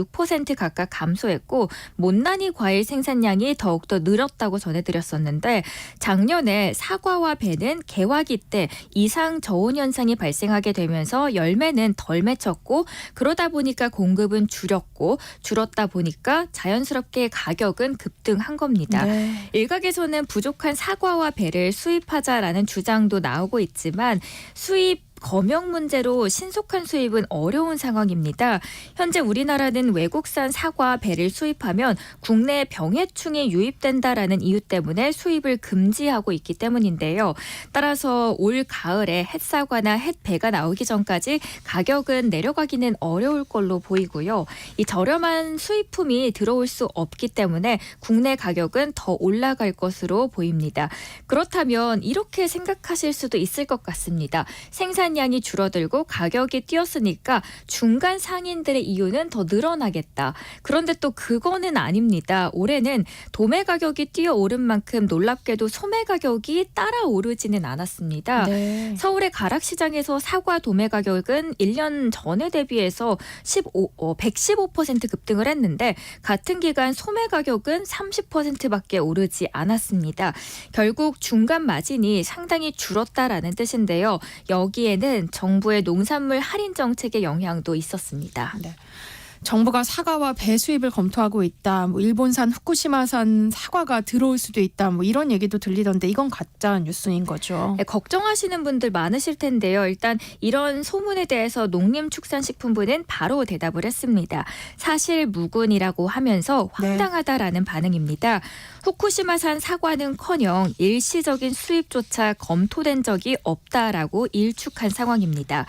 26% 각각 감소했고 못난이 과일 생산량이 더욱더 늘었다고 전해드렸었는데 작년에 사과와 배는 개화기 때 이상 저온 현상이 발생하게 되면서 열매는 덜 맺혔고 그러다 보니까 공급은 줄었다 보니까 자연스럽게 가격은 급등한 겁니다. 네. 일각에서는 부족한 사과와 배를 수입하자라는 주장도 나오고 있지만 수입 검역 문제로 신속한 수입은 어려운 상황입니다. 현재 우리나라는 외국산 사과, 배를 수입하면 국내 병해충이 유입된다라는 이유 때문에 수입을 금지하고 있기 때문인데요. 따라서 올 가을에 햇사과나 햇배가 나오기 전까지 가격은 내려가기는 어려울 걸로 보이고요. 이 저렴한 수입품이 들어올 수 없기 때문에 국내 가격은 더 올라갈 것으로 보입니다. 그렇다면 이렇게 생각하실 수도 있을 것 같습니다. 생산량이 줄어들고 가격이 뛰었으니까 중간 상인들의 이유는 더 늘어나겠다. 그런데 또 그거는 아닙니다. 올해는 도매 가격이 뛰어오른 만큼 놀랍게도 소매 가격이 따라 오르지는 않았습니다. 네. 서울의 가락시장에서 사과 도매 가격은 1년 전에 대비해서 115% 급등을 했는데 같은 기간 소매 가격은 30%밖에 오르지 않았습니다. 결국 중간 마진이 상당히 줄었다라는 뜻인데요. 여기에는 정부의 농산물 할인 정책의 영향도 있었습니다. 네. 정부가 사과와 배 수입을 검토하고 있다. 뭐 일본산 후쿠시마산 사과가 들어올 수도 있다. 뭐 이런 얘기도 들리던데 이건 가짜 뉴스인 거죠. 네, 걱정하시는 분들 많으실 텐데요. 일단 이런 소문에 대해서 농림축산식품부는 바로 대답을 했습니다. 사실 무근이라고 하면서 황당하다라는 반응입니다. 후쿠시마산 사과는커녕 일시적인 수입조차 검토된 적이 없다라고 일축한 상황입니다.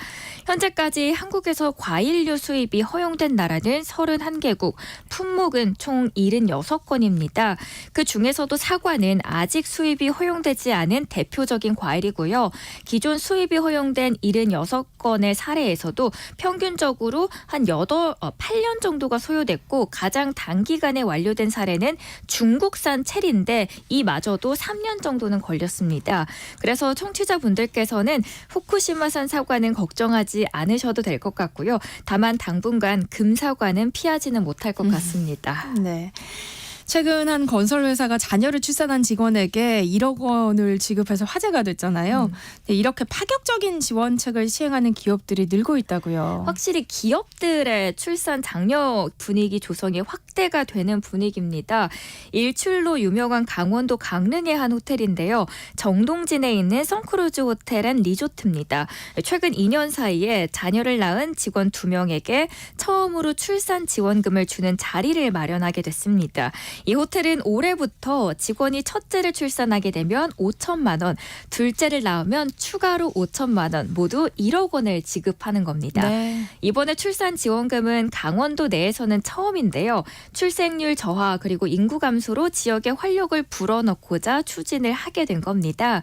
현재까지 한국에서 과일류 수입이 허용된 나라는 31개국, 품목은 총 76건입니다. 그 중에서도 사과는 아직 수입이 허용되지 않은 대표적인 과일이고요. 기존 수입이 허용된 76건의 사례에서도 평균적으로 한 8년 정도가 소요됐고 가장 단기간에 완료된 사례는 중국산 체리인데 이마저도 3년 정도는 걸렸습니다. 그래서 청취자분들께서는 후쿠시마산 사과는 걱정하지 않으셔도 될 것 같고요. 다만 당분간 금사과는 피하지는 못할 것 같습니다. 네. 최근 한 건설회사가 자녀를 출산한 직원에게 1억 원을 지급해서 화제가 됐잖아요. 이렇게 파격적인 지원책을 시행하는 기업들이 늘고 있다고요. 확실히 기업들의 출산 장려 분위기 조성이 확대가 되는 분위기입니다. 일출로 유명한 강원도 강릉의 한 호텔인데요. 정동진에 있는 선크루즈 호텔 앤 리조트입니다. 최근 2년 사이에 자녀를 낳은 직원 2명에게 처음으로 출산 지원금을 주는 자리를 마련하게 됐습니다. 이 호텔은 올해부터 직원이 첫째를 출산하게 되면 5천만 원, 둘째를 낳으면 추가로 5천만 원, 모두 1억 원을 지급하는 겁니다. 네. 이번에 출산 지원금은 강원도 내에서는 처음인데요. 출생률 저하 그리고 인구 감소로 지역에 활력을 불어넣고자 추진을 하게 된 겁니다.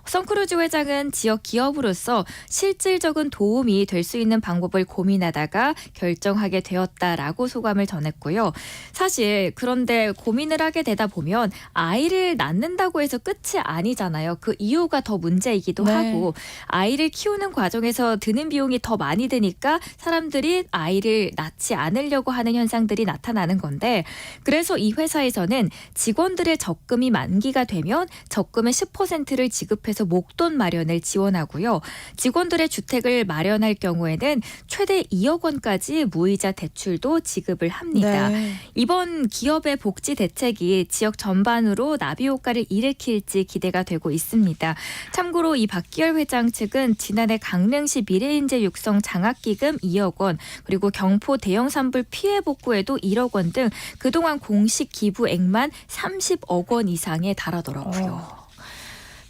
선크루즈 회장은 지역 기업으로서 실질적인 도움이 될 수 있는 방법을 고민하다가 결정하게 되었다라고 소감을 전했고요. 사실 그런데 고민을 하게 되다 보면 아이를 낳는다고 해서 끝이 아니잖아요. 그 이유가 더 문제이기도 하고 아이를 키우는 과정에서 드는 비용이 더 많이 드니까 사람들이 아이를 낳지 않으려고 하는 현상들이 나타나는 건데 그래서 이 회사에서는 직원들의 적금이 만기가 되면 적금의 10%를 지급해서 목돈 마련을 지원하고요. 직원들의 주택을 마련할 경우에는 최대 2억 원까지 무이자 대출도 지급을 합니다. 네. 이번 기업의 복지 대책이 지역 전반으로 나비 효과를 일으킬지 기대가 되고 있습니다. 참고로 이 박기열 회장 측은 지난해 강릉시 미래인재 육성 장학기금 2억 원 그리고 경포 대형 산불 피해 복구에도 1억 원 등 그동안 공식 기부액만 30억 원 이상에 달하더라고요.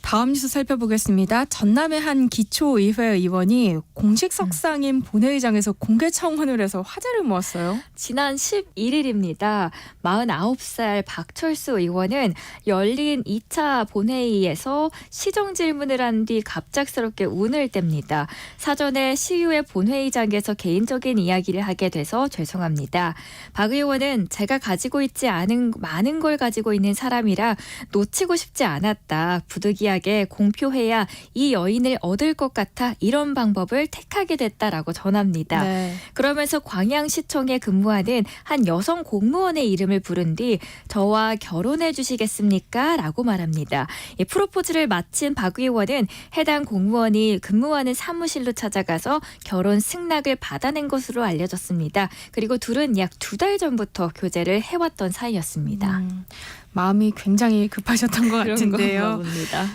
다음 뉴스 살펴보겠습니다. 전남의 한 기초의회 의원이 공식 석상인 본회의장에서 공개 청원을 해서 화제를 모았어요. 지난 11일입니다. 49살 박철수 의원은 열린 2차 본회의에서 시정 질문을 한 뒤 갑작스럽게 운을 뗍니다. 사전에 시의회 본회의장에서 개인적인 이야기를 하게 돼서 죄송합니다. 박 의원은 제가 가지고 있지 않은 많은 걸 가지고 있는 사람이라 놓치고 싶지 않았다. 부득이하게 공표해야 이 여인을 얻을 것 같아 이런 방법을 택하게 됐다라고 전합니다. 네. 그러면서 광양시청에 근무하는 한 여성 공무원의 이름을 부른 뒤 저와 결혼해 주시겠습니까? 라고 말합니다. 이 프로포즈를 마친 박 의원은 해당 공무원이 근무하는 사무실로 찾아가서 결혼 승낙을 받아낸 것으로 알려졌습니다. 그리고 둘은 약 2달 전부터 교제를 해왔던 사이였습니다. 마음이 굉장히 급하셨던 것 같은데요. 봅니다.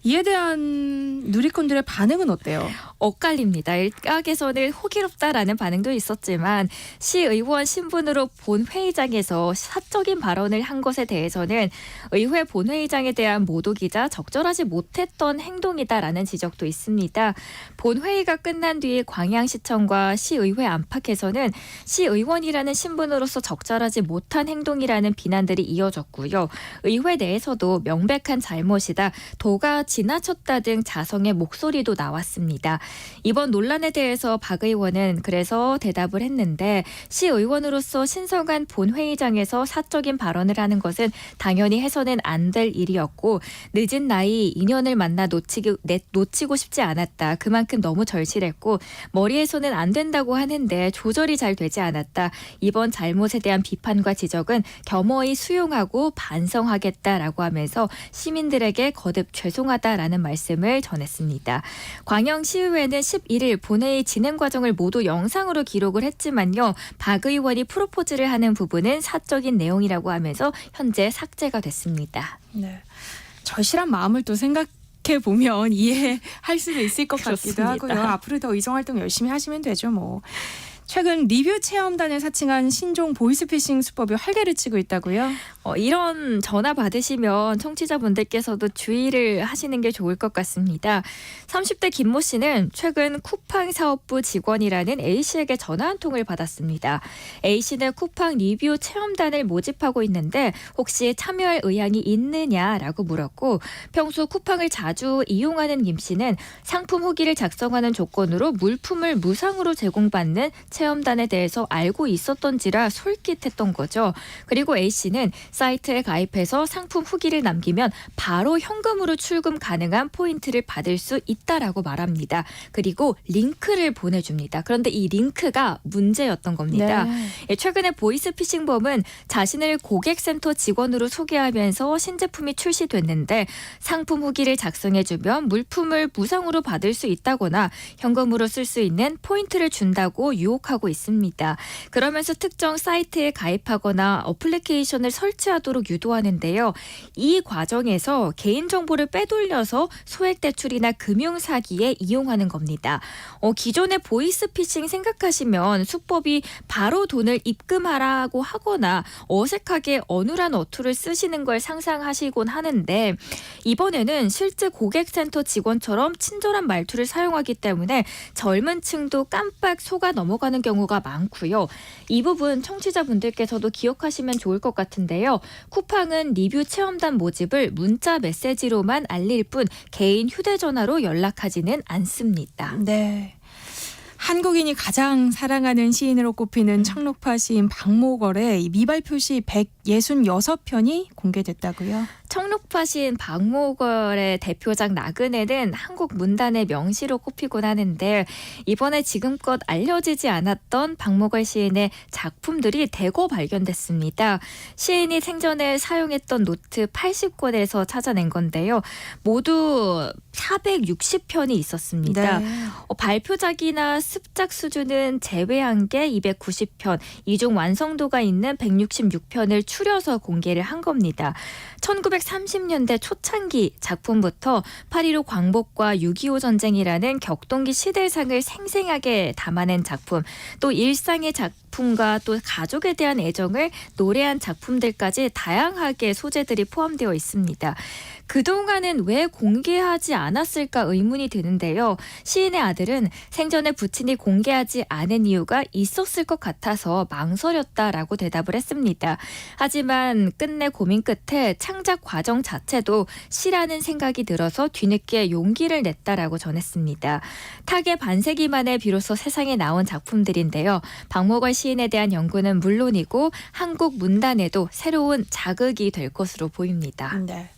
이에 대한 누리꾼들의 반응은 어때요? 엇갈립니다. 일각에서는 호기롭다라는 반응도 있었지만 시의원 신분으로 본회의장에서 사적인 발언을 한 것에 대해서는 의회 본회의장에 대한 모독이자 적절하지 못했던 행동이다라는 지적도 있습니다. 본회의가 끝난 뒤 광양시청과 시의회 안팎에서는 시의원이라는 신분으로서 적절하지 못한 행동이라는 비난들이 이어졌고요. 의회 내에서도 명백한 잘못이다, 도가 지나쳤다 등 자성의 목소리도 나왔습니다. 이번 논란에 대해서 박 의원은 그래서 대답을 했는데 시의원으로서 신성한 본회의장에서 사적인 발언을 하는 것은 당연히 해서는 안 될 일이었고 늦은 나이 인연을 만나 놓치고 싶지 않았다. 그만큼 너무 절실했고 머리에서는 안 된다고 하는데 조절이 잘 되지 않았다. 이번 잘못에 대한 비판과 지적은 겸허히 수용하고 반성하겠다라고 하면서 시민들에게 거듭 죄송하다라는 말씀을 전했습니다. 광양시의회는 11일 본회의 진행 과정을 모두 영상으로 기록을 했지만요. 박 의원이 프로포즈를 하는 부분은 사적인 내용이라고 하면서 현재 삭제가 됐습니다. 네. 절실한 마음을 또 생각해 보면 이해할 수도 있을 것 같기도 하고요. 앞으로 더 의정 활동 열심히 하시면 되죠, 뭐. 최근 리뷰 체험단을 사칭한 신종 보이스피싱 수법이 활개를 치고 있다고요? 이런 전화 받으시면 청취자분들께서도 주의를 하시는 게 좋을 것 같습니다. 30대 김모 씨는 최근 쿠팡 사업부 직원이라는 A씨에게 전화 한 통을 받았습니다. A씨는 쿠팡 리뷰 체험단을 모집하고 있는데 혹시 참여할 의향이 있느냐라고 물었고 평소 쿠팡을 자주 이용하는 김 씨는 상품 후기를 작성하는 조건으로 물품을 무상으로 제공받는 체험단에 대해서 알고 있었던지라 솔깃했던 거죠. 그리고 A씨는 사이트에 가입해서 상품 후기를 남기면 바로 현금으로 출금 가능한 포인트를 받을 수 있다라고 말합니다. 그리고 링크를 보내줍니다. 그런데 이 링크가 문제였던 겁니다. 네. 최근에 보이스피싱범은 자신을 고객센터 직원으로 소개하면서 신제품이 출시됐는데 상품 후기를 작성해주면 물품을 무상으로 받을 수 있다거나 현금으로 쓸 수 있는 포인트를 준다고 유혹하고 있습니다. 그러면서 특정 사이트에 가입하거나 어플리케이션을 설치하도록 유도하는데요. 이 과정에서 개인정보를 빼돌려서 소액대출이나 금융사기에 이용하는 겁니다. 기존의 보이스피싱 생각하시면 수법이 바로 돈을 입금하라고 하거나 어색하게 어눌한 어투를 쓰시는 걸 상상하시곤 하는데 이번에는 실제 고객센터 직원처럼 친절한 말투를 사용하기 때문에 젊은 층도 깜빡 속아 넘어가는 경우가 많고요. 이 부분 청취자분들께서도 기억하시면 좋을 것 같은데요. 쿠팡은 리뷰 체험단 모집을 문자 메시지로만 알릴 뿐 개인 휴대전화로 연락하지는 않습니다. 네. 한국인이 가장 사랑하는 시인으로 꼽히는 청록파 시인 박모걸의 미발 표시 166편이 공개됐다고요? 청록파 시인 박모걸의 대표작 나그네는 한국 문단의 명시로 꼽히곤 하는데 이번에 지금껏 알려지지 않았던 박모걸 시인의 작품들이 대거 발견됐습니다. 시인이 생전에 사용했던 노트 80권에서 찾아낸 건데요. 모두 460편이 있었습니다. 네. 발표작이나 습작 수준은 제외한 게 290편, 이중 완성도가 있는 166편을 추려서 공개를 한 겁니다. 1930년대 초창기 작품부터 8.15 광복과 6.25 전쟁이라는 격동기 시대상을 생생하게 담아낸 작품, 또 일상의 작품과 또 가족에 대한 애정을 노래한 작품들까지 다양하게 소재들이 포함되어 있습니다. 그동안은 왜 공개하지 않았을까 의문이 드는데요. 시인의 아들은 생전에 부친이 공개하지 않은 이유가 있었을 것 같아서 망설였다라고 대답을 했습니다. 하지만 끝내 고민 끝에 창작 과정 자체도 시라는 생각이 들어서 뒤늦게 용기를 냈다라고 전했습니다. 탁의 반세기 만에 비로소 세상에 나온 작품들인데요. 박모걸 시인에 대한 연구는 물론이고 한국 문단에도 새로운 자극이 될 것으로 보입니다. 네.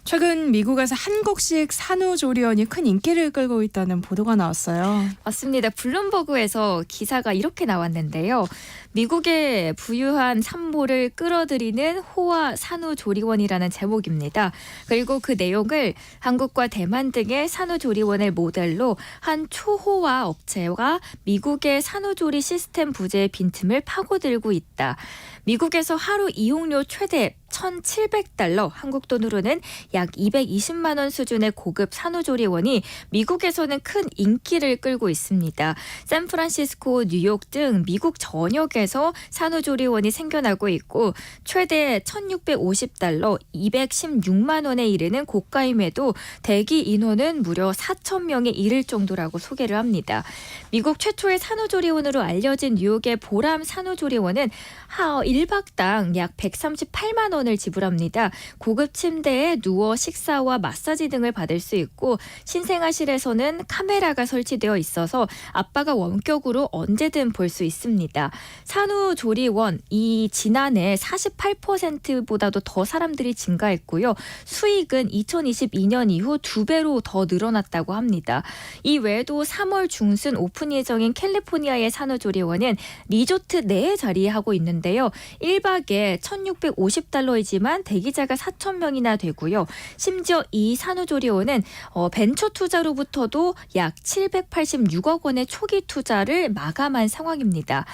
최근 미국에서 한국식 산후조리원이 큰 인기를 끌고 있다는 보도가 나왔어요. 맞습니다. 블룸버그에서 기사가 이렇게 나왔는데요. 미국의 부유한 산모를 끌어들이는 호화 산후조리원이라는 제목입니다. 그리고 그 내용을 한국과 대만 등의 산후조리원을 모델로 한 초호화 업체가 미국의 산후조리 시스템 부재의 빈틈을 파고들고 있다. 미국에서 하루 이용료 최대 $1,700, 한국 돈으로는 약 220만 원 수준의 고급 산후조리원이 미국에서는 큰 인기를 끌고 있습니다. 샌프란시스코, 뉴욕 등 미국 전역에서 산후조리원이 생겨나고 있고 최대 $1,650, 216만 원에 이르는 고가임에도 대기 인원은 무려 4,000명에 이를 정도라고 소개를 합니다. 미국 최초의 산후조리원으로 알려진 뉴욕의 보람 산후조리원은 1박당 약 138만 원을 지불합니다. 고급 침대에 누워 식사와 마사지 등을 받을 수 있고 신생아실에서는 카메라가 설치되어 있어서 아빠가 원격으로 언제든 볼 수 있습니다. 산후조리원 이 지난해 48%보다도 더 사람들이 증가했고요. 수익은 2022년 이후 2배로 더 늘어났다고 합니다. 이 외에도 3월 중순 오픈 예정인 캘리포니아의 산후조리원은 리조트 내에 자리하고 있는데요. 1박에 $1,650이지만 대기자가 4,000명이나 되고요. 심지어 이 산후조리원은 벤처 투자로부터도 약 786억 원의 초기 투자를 마감한 상황입니다.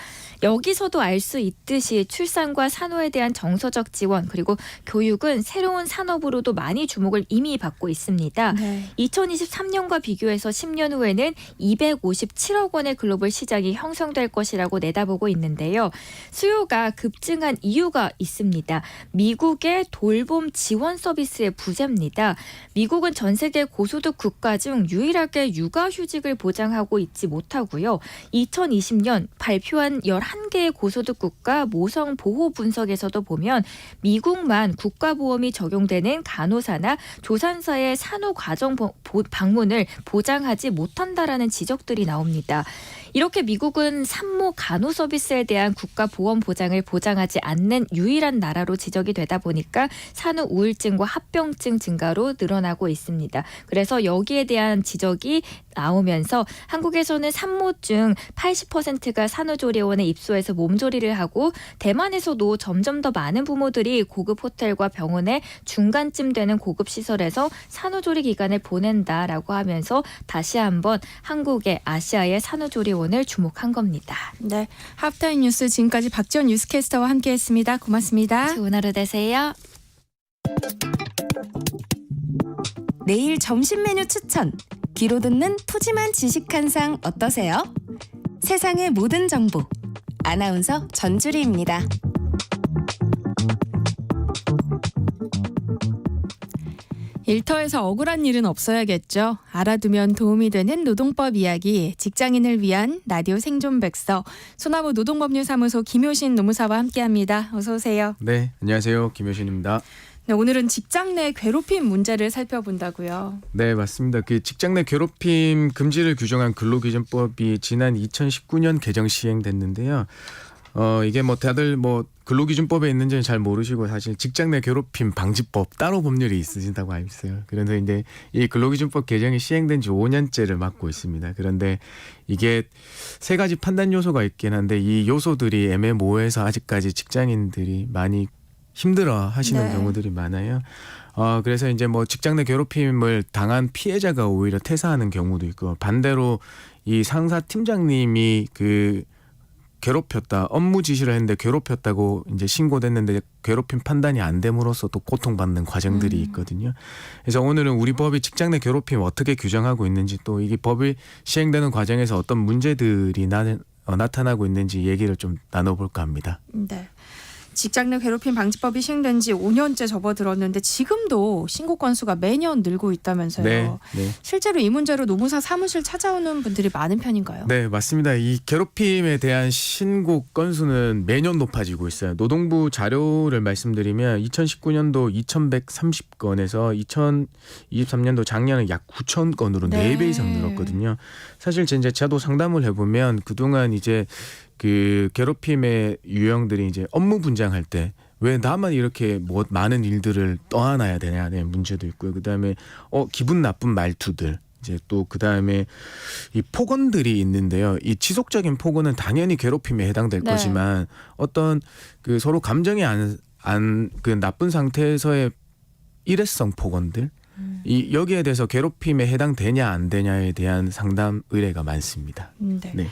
여기서도 알 수 있듯이 출산과 산후에 대한 정서적 지원 그리고 교육은 새로운 산업으로도 많이 주목을 이미 받고 있습니다. 2023년과 비교해서 10년 후에는 257억 원의 글로벌 시장이 형성될 것이라고 내다보고 있는데요. 수요가 급증한 이유가 있습니다. 미국의 돌봄 지원 서비스의 부재입니다. 미국은 전 세계 고소득 국가 중 유일하게 육아휴직을 보장하고 있지 못하고요. 2020년 발표한 11개의 고소득 국가 모성 보호 분석에서도 보면 미국만 국가보험이 적용되는 간호사나 조산사의 산후 과정 방문을 보장하지 못한다라는 지적들이 나옵니다. 이렇게 미국은 산모 간호 서비스에 대한 국가 보험 보장을 보장하지 않는 유일한 나라로 지적이 되다 보니까 산후 우울증과 합병증 증가로 늘어나고 있습니다. 그래서 여기에 대한 지적이 나오면서 한국에서는 산모 중 80%가 산후조리원에 입소해서 몸조리를 하고 대만에서도 점점 더 많은 부모들이 고급 호텔과 병원의 중간쯤 되는 고급 시설에서 산후조리 기간을 보낸다라고 하면서 다시 한번 한국의 아시아의 산후조리원을 주목한 겁니다. 네, 하프타임 뉴스 지금까지 박지원 뉴스캐스터와 함께했습니다. 고맙습니다. 좋은 하루 되세요. 내일 점심 메뉴 추천. 귀로 듣는 푸짐한 지식 한 상 어떠세요? 세상의 모든 정보. 아나운서 전주리입니다. 일터에서 억울한 일은 없어야겠죠. 알아두면 도움이 되는 노동법 이야기, 직장인을 위한 라디오 생존백서, 소나무 노동법률사무소 김효신 노무사와 함께합니다. 어서 오세요. 네, 안녕하세요. 김효신입니다. 네, 오늘은 직장 내 괴롭힘 문제를 살펴본다고요. 네, 맞습니다. 그 직장 내 괴롭힘 금지를 규정한 근로기준법이 지난 2019년 개정 시행됐는데요. 이게 뭐 다들 뭐 근로기준법에 있는지는 잘 모르시고 사실 직장 내 괴롭힘 방지법 따로 법률이 있으신다고 알고 있어요. 그래서 이제 이 근로기준법 개정이 시행된 지 5년째를 맞고 있습니다. 그런데 이게 세 가지 판단 요소가 있긴 한데 이 요소들이 애매모호해서 아직까지 직장인들이 많이 힘들어 하시는 경우들이 많아요. 그래서 이제 뭐 직장 내 괴롭힘을 당한 피해자가 오히려 퇴사하는 경우도 있고 반대로 이 상사 팀장님이 그 괴롭혔다, 업무 지시를 했는데 괴롭혔다고 이제 신고됐는데 괴롭힘 판단이 안 됨으로써 또 고통받는 과정들이 있거든요. 그래서 오늘은 우리 법이 직장 내 괴롭힘 어떻게 규정하고 있는지 또 이게 법이 시행되는 과정에서 어떤 문제들이 나타나고 있는지 얘기를 좀 나눠볼까 합니다. 네. 직장 내 괴롭힘 방지법이 시행된 지 5년째 접어들었는데 지금도 신고 건수가 매년 늘고 있다면서요. 네. 실제로 이 문제로 노무사 사무실 찾아오는 분들이 많은 편인가요? 네, 맞습니다. 이 괴롭힘에 대한 신고 건수는 매년 높아지고 있어요. 노동부 자료를 말씀드리면 2019년도 2,130건에서 2023년도 작년에 약 9,000건으로 4배 이상 늘었거든요. 사실 이제 저도 상담을 해보면 그동안 이제 그 괴롭힘의 유형들이 이제 업무 분장할 때 왜 나만 이렇게 뭐 많은 일들을 떠안아야 되냐는 문제도 있고요. 그다음에 기분 나쁜 말투들 이제 또 그다음에 이 폭언들이 있는데요. 이 지속적인 폭언은 당연히 괴롭힘에 해당될 거지만 어떤 그 서로 감정이 안 그 나쁜 상태에서의 일회성 폭언들 이 여기에 대해서 괴롭힘에 해당되냐 안 되냐에 대한 상담 의뢰가 많습니다. 네.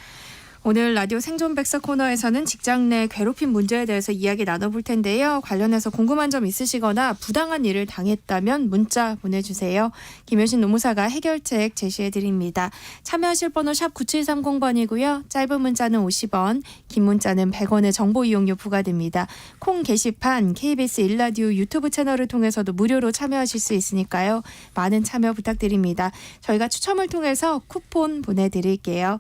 오늘 라디오 생존백서 코너에서는 직장 내 괴롭힘 문제에 대해서 이야기 나눠볼 텐데요. 관련해서 궁금한 점 있으시거나 부당한 일을 당했다면 문자 보내주세요. 김효신 노무사가 해결책 제시해드립니다. 참여하실 번호 샵 9730번이고요. 짧은 문자는 50원, 긴 문자는 100원의 정보 이용료 부과됩니다. 콩 게시판 KBS 1라디오 유튜브 채널을 통해서도 무료로 참여하실 수 있으니까요. 많은 참여 부탁드립니다. 저희가 추첨을 통해서 쿠폰 보내드릴게요.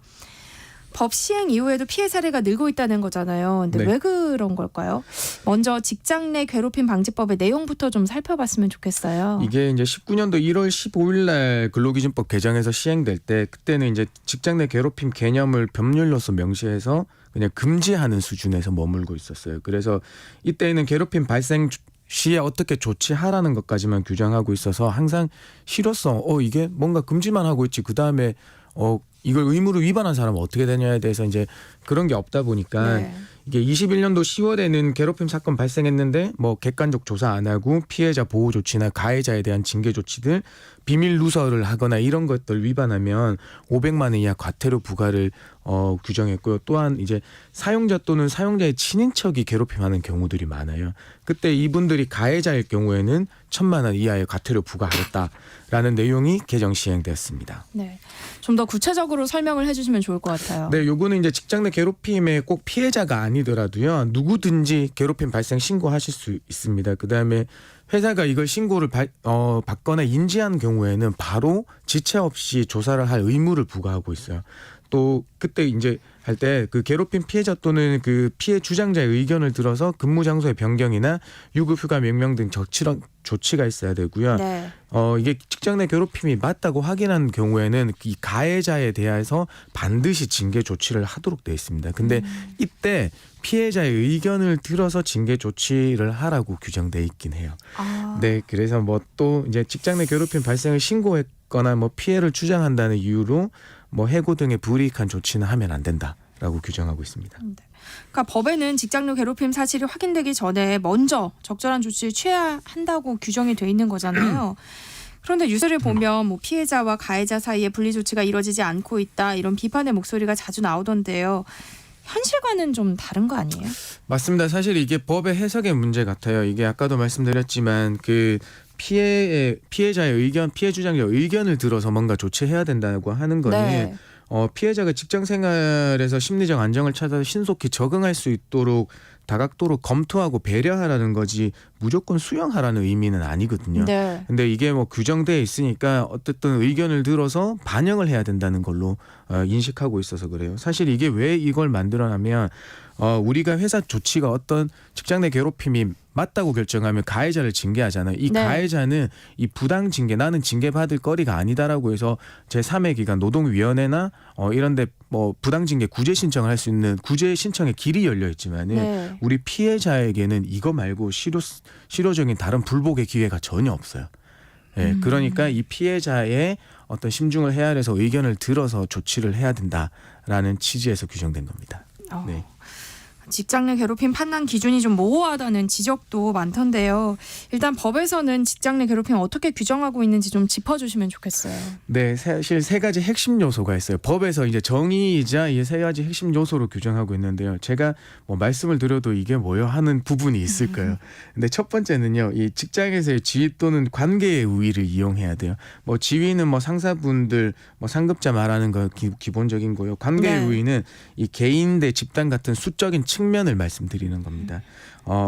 법 시행 이후에도 피해 사례가 늘고 있다는 거잖아요. 근데 네. 왜 그런 걸까요? 먼저 직장 내 괴롭힘 방지법의 내용부터 좀 살펴봤으면 좋겠어요. 이게 이제 19년도 1월 15일 날 근로기준법 개정해서 시행될 때 그때는 이제 직장 내 괴롭힘 개념을 법률로서 명시해서 그냥 금지하는 수준에서 머물고 있었어요. 그래서 이때는 괴롭힘 발생 시에 어떻게 조치하라는 것까지만 규정하고 있어서 항상 실효성, 이게 뭔가 금지만 하고 있지. 그다음에 이걸 의무로 위반한 사람은 어떻게 되냐에 대해서 이제 그런 게 없다 보니까 네. 이게 21년도 10월에는 괴롭힘 사건 발생했는데 뭐 객관적 조사 안 하고 피해자 보호 조치나 가해자에 대한 징계 조치들 비밀 누설을 하거나 이런 것들 위반하면 500만 원 이하 과태료 부과를 규정했고요. 또한 이제 사용자 또는 사용자의 친인척이 괴롭힘하는 경우들이 많아요. 그때 이분들이 가해자일 경우에는 1,000만 원 이하의 과태료 부과하겠다라는 내용이 개정 시행되었습니다. 네, 좀 더 구체적으로 설명을 해주시면 좋을 것 같아요. 네, 요거는 이제 직장 내 괴롭힘에 꼭 피해자가 아니더라도요. 누구든지 괴롭힘 발생 신고하실 수 있습니다. 그다음에 회사가 이걸 신고를 받거나 인지한 경우에는 바로 지체 없이 조사를 할 의무를 부과하고 있어요. 또 그때 이제 할 때 그 괴롭힘 피해자 또는 그 피해 주장자의 의견을 들어서 근무 장소의 변경이나 유급 휴가 명령 등 적절한 조치가 있어야 되고요. 네. 이게 직장 내 괴롭힘이 맞다고 확인한 경우에는 이 가해자에 대해서 반드시 징계 조치를 하도록 되어 있습니다. 근데 이때 피해자의 의견을 들어서 징계 조치를 하라고 규정돼 있긴 해요. 네, 그래서 뭐 또 이제 직장 내 괴롭힘 발생을 신고했거나 뭐 피해를 주장한다는 이유로 뭐 해고 등의 불이익한 조치는 하면 안 된다라고 규정하고 있습니다. 그러니까 법에는 직장 내 괴롭힘 사실이 확인되기 전에 먼저 적절한 조치를 취해야 한다고 규정이 돼 있는 거잖아요. 그런데 뉴스를 보면 뭐 피해자와 가해자 사이에 분리 조치가 이루어지지 않고 있다 이런 비판의 목소리가 자주 나오던데요. 현실과는 좀 다른 거 아니에요? 맞습니다. 사실 이게 법의 해석의 문제 같아요. 이게 아까도 말씀드렸지만 그 피해자의 의견, 피해 주장자의 의견을 들어서 뭔가 조치해야 된다고 하는 거는 네. 피해자가 직장 생활에서 심리적 안정을 찾아서 신속히 적응할 수 있도록 다각도로 검토하고 배려하라는 거지 무조건 수용하라는 의미는 아니거든요. 네. 근데 이게 뭐 규정되어 있으니까 어쨌든 의견을 들어서 반영을 해야 된다는 걸로 인식하고 있어서 그래요. 사실 이게 왜 이걸 만들어내면 우리가 회사 조치가 어떤 직장 내 괴롭힘이 맞다고 결정하면 가해자를 징계하잖아요. 이 네. 가해자는 이 부당 징계 나는 징계받을 거리가 아니다라고 해서 제3의 기관 노동위원회나 이런데 뭐 부당 징계 구제 신청을 할 수 있는 구제 신청의 길이 열려 있지만은 네. 우리 피해자에게는 이거 말고 실효적인 다른 불복의 기회가 전혀 없어요. 네, 그러니까 이 피해자의 어떤 심중을 헤아려서 의견을 들어서 조치를 해야 된다라는 취지에서 규정된 겁니다. 네. 직장 내 괴롭힘 판단 기준이 좀 모호하다는 지적도 많던데요. 일단 법에서는 직장 내 괴롭힘 어떻게 규정하고 있는지 좀 짚어주시면 좋겠어요. 네, 사실 세 가지 핵심 요소가 있어요. 법에서 이제 정의이자 이 세 가지 핵심 요소로 규정하고 있는데요. 제가 뭐 말씀을 드려도 이게 뭐요 하는 부분이 있을 거예요. 근데 첫 번째는요, 이 직장에서의 지위 또는 관계의 우위를 이용해야 돼요. 뭐 지위는 뭐 상사분들, 뭐 상급자 말하는 거 기본적인 거요. 관계의 네. 우위는 이 개인 대 집단 같은 수적인 측면을 말씀드리는 겁니다.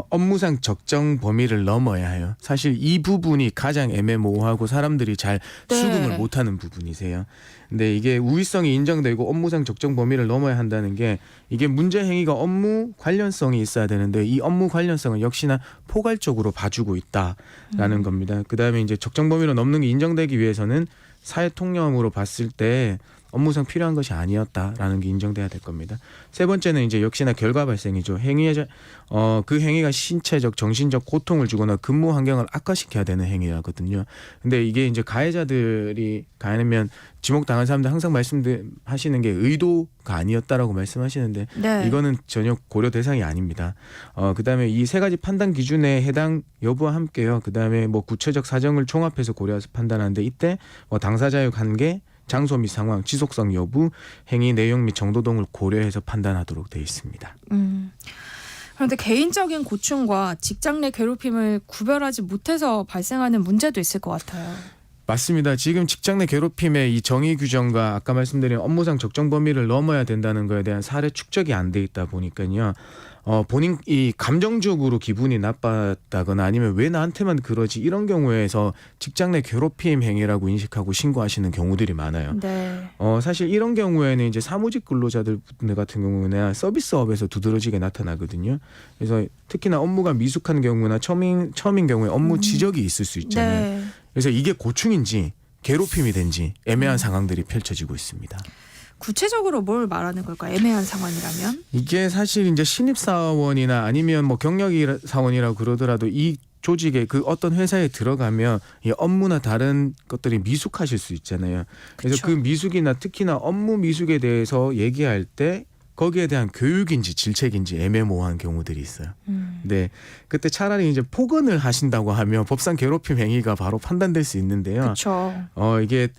업무상 적정 범위를 넘어야 해요. 사실 이 부분이 가장 애매모호하고 사람들이 잘 수긍을 못하는 부분이세요. 근데 이게 우위성이 인정되고 업무상 적정 범위를 넘어야 한다는 게 이게 문제 행위가 업무 관련성이 있어야 되는데 이 업무 관련성은 역시나 포괄적으로 봐주고 있다라는 겁니다. 그다음에 이제 적정 범위로 넘는 게 인정되기 위해서는 사회 통념으로 봤을 때 업무상 필요한 것이 아니었다라는 게 인정돼야 될 겁니다. 세 번째는 이제 역시나 결과 발생이죠. 그 행위가 신체적, 정신적 고통을 주거나 근무 환경을 악화시켜야 되는 행위라거든요. 근데 이게 이제 가해자들이 가해면 지목당한 사람들 항상 말씀하시는 게 의도가 아니었다라고 말씀하시는데 네. 이거는 전혀 고려 대상이 아닙니다. 그다음에 이 세 가지 판단 기준에 해당 여부와 함께요. 그다음에 뭐 구체적 사정을 종합해서 고려해서 판단하는데 이때 뭐 당사자의 관계 장소 및 상황, 지속성 여부, 행위 내용 및 정도 등을 고려해서 판단하도록 되어 있습니다. 그런데 개인적인 고충과 직장 내 괴롭힘을 구별하지 못해서 발생하는 문제도 있을 것 같아요. 맞습니다. 지금 직장 내 괴롭힘의 이 정의 규정과 아까 말씀드린 업무상 적정 범위를 넘어야 된다는 거에 대한 사례 축적이 안 돼 있다 보니까요. 본인 이 감정적으로 기분이 나빴다거나 아니면 왜 나한테만 그러지 이런 경우에서 직장 내 괴롭힘 행위라고 인식하고 신고하시는 경우들이 많아요. 네. 사실 이런 경우에는 이제 사무직 근로자들 같은 경우는 서비스업에서 두드러지게 나타나거든요. 그래서 특히나 업무가 미숙한 경우나 처음인 경우에 업무 지적이 있을 수 있잖아요. 네. 그래서 이게 고충인지 괴롭힘이 된지 애매한 상황들이 펼쳐지고 있습니다. 구체적으로 뭘 말하는 걸까요? 애매한 상황이라면? 이게 사실 이제 신입사원이나 아니면 뭐 경력사원이라고 그러더라도 이 조직에 그 어떤 회사에 들어가면 이 업무나 다른 것들이 미숙하실 수 있잖아요. 그래서 그쵸. 그 미숙이나 특히나 업무 미숙에 대해서 얘기할 때 거기에 대한 교육인지 질책인지 애매모호한 경우들이 있어요. 네, 그때 차라리 이제 폭언을 하신다고 하면 법상 괴롭힘 행위가 바로 판단될 수 있는데요. 그렇죠. 이게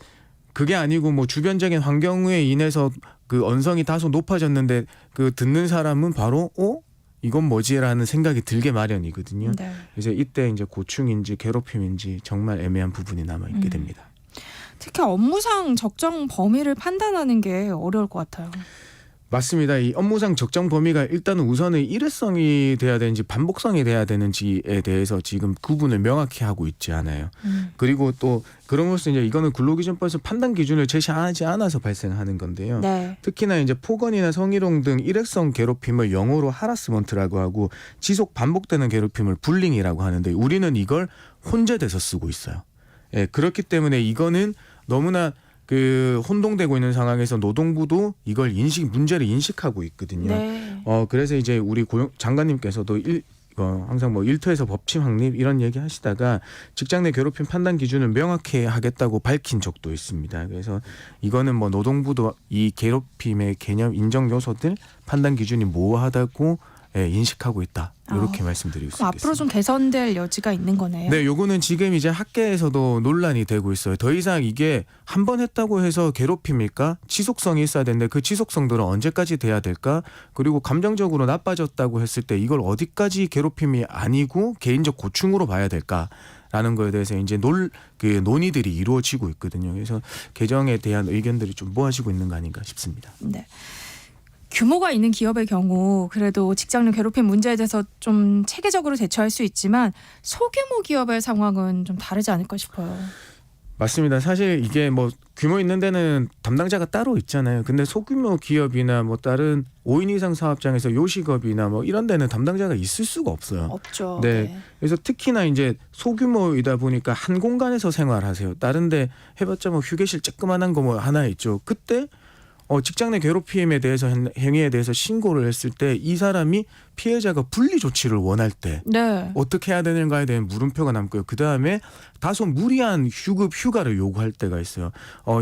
그게 아니고 뭐 주변적인 환경에 인해서 그 언성이 다소 높아졌는데 그 듣는 사람은 바로 이건 뭐지라는 생각이 들게 마련이거든요. 네. 그래서 이때 이제 고충인지 괴롭힘인지 정말 애매한 부분이 남아 있게 됩니다. 특히 업무상 적정 범위를 판단하는 게 어려울 것 같아요. 맞습니다. 이 업무상 적정 범위가 일단은 우선은 일회성이 돼야 되는지 반복성이 돼야 되는지에 대해서 지금 구분을 명확히 하고 있지 않아요. 그리고 또 그럼으로써 이제 이거는 근로기준법에서 판단 기준을 제시하지 않아서 발생하는 건데요. 네. 특히나 이제 폭언이나 성희롱 등 일회성 괴롭힘을 영어로 하라스먼트라고 하고 지속 반복되는 괴롭힘을 불링이라고 하는데 우리는 이걸 혼재돼서 쓰고 있어요. 예, 그렇기 때문에 이거는 너무나 그 혼동되고 있는 상황에서 노동부도 이걸 문제를 인식하고 있거든요. 네. 그래서 이제 우리 장관님께서도 항상 뭐 일터에서 법치 확립 이런 얘기 하시다가 직장 내 괴롭힘 판단 기준을 명확히 하겠다고 밝힌 적도 있습니다. 그래서 이거는 뭐 노동부도 이 괴롭힘의 개념 인정 요소들 판단 기준이 모호하다고 인식하고 있다. 이렇게 말씀드리고 그럼 싶습니다. 앞으로 좀 개선될 여지가 있는 거네요. 네, 요거는 지금 이제 학계에서도 논란이 되고 있어요. 더 이상 이게 한 번 했다고 해서 괴롭힘일까? 지속성이 있어야 되는데 그 지속성들은 언제까지 돼야 될까? 그리고 감정적으로 나빠졌다고 했을 때 이걸 어디까지 괴롭힘이 아니고 개인적 고충으로 봐야 될까? 라는 거에 대해서 이제 논의들이 이루어지고 있거든요. 그래서 개정에 대한 의견들이 좀 모아지고 있는 거 아닌가 싶습니다. 네. 규모가 있는 기업의 경우 그래도 직장 내 괴롭힘 문제에 대해서 좀 체계적으로 대처할 수 있지만 소규모 기업의 상황은 좀 다르지 않을까 싶어요. 맞습니다. 사실 이게 뭐 규모 있는 데는 담당자가 따로 있잖아요. 근데 소규모 기업이나 뭐 다른 5인 이상 사업장에서 요식업이나 뭐 이런 데는 담당자가 있을 수가 없어요. 없죠. 네. 그래서 특히나 이제 소규모이다 보니까 한 공간에서 생활하세요. 다른 데 해봤자 뭐 휴게실 쬐끄만한 거 뭐 하나 있죠. 그때 직장 내 괴롭힘에 대해서 행위에 대해서 신고를 했을 때 이 사람이 피해자가 분리 조치를 원할 때 네. 어떻게 해야 되는가에 대한 물음표가 남고요. 그다음에 다소 무리한 휴가를 요구할 때가 있어요.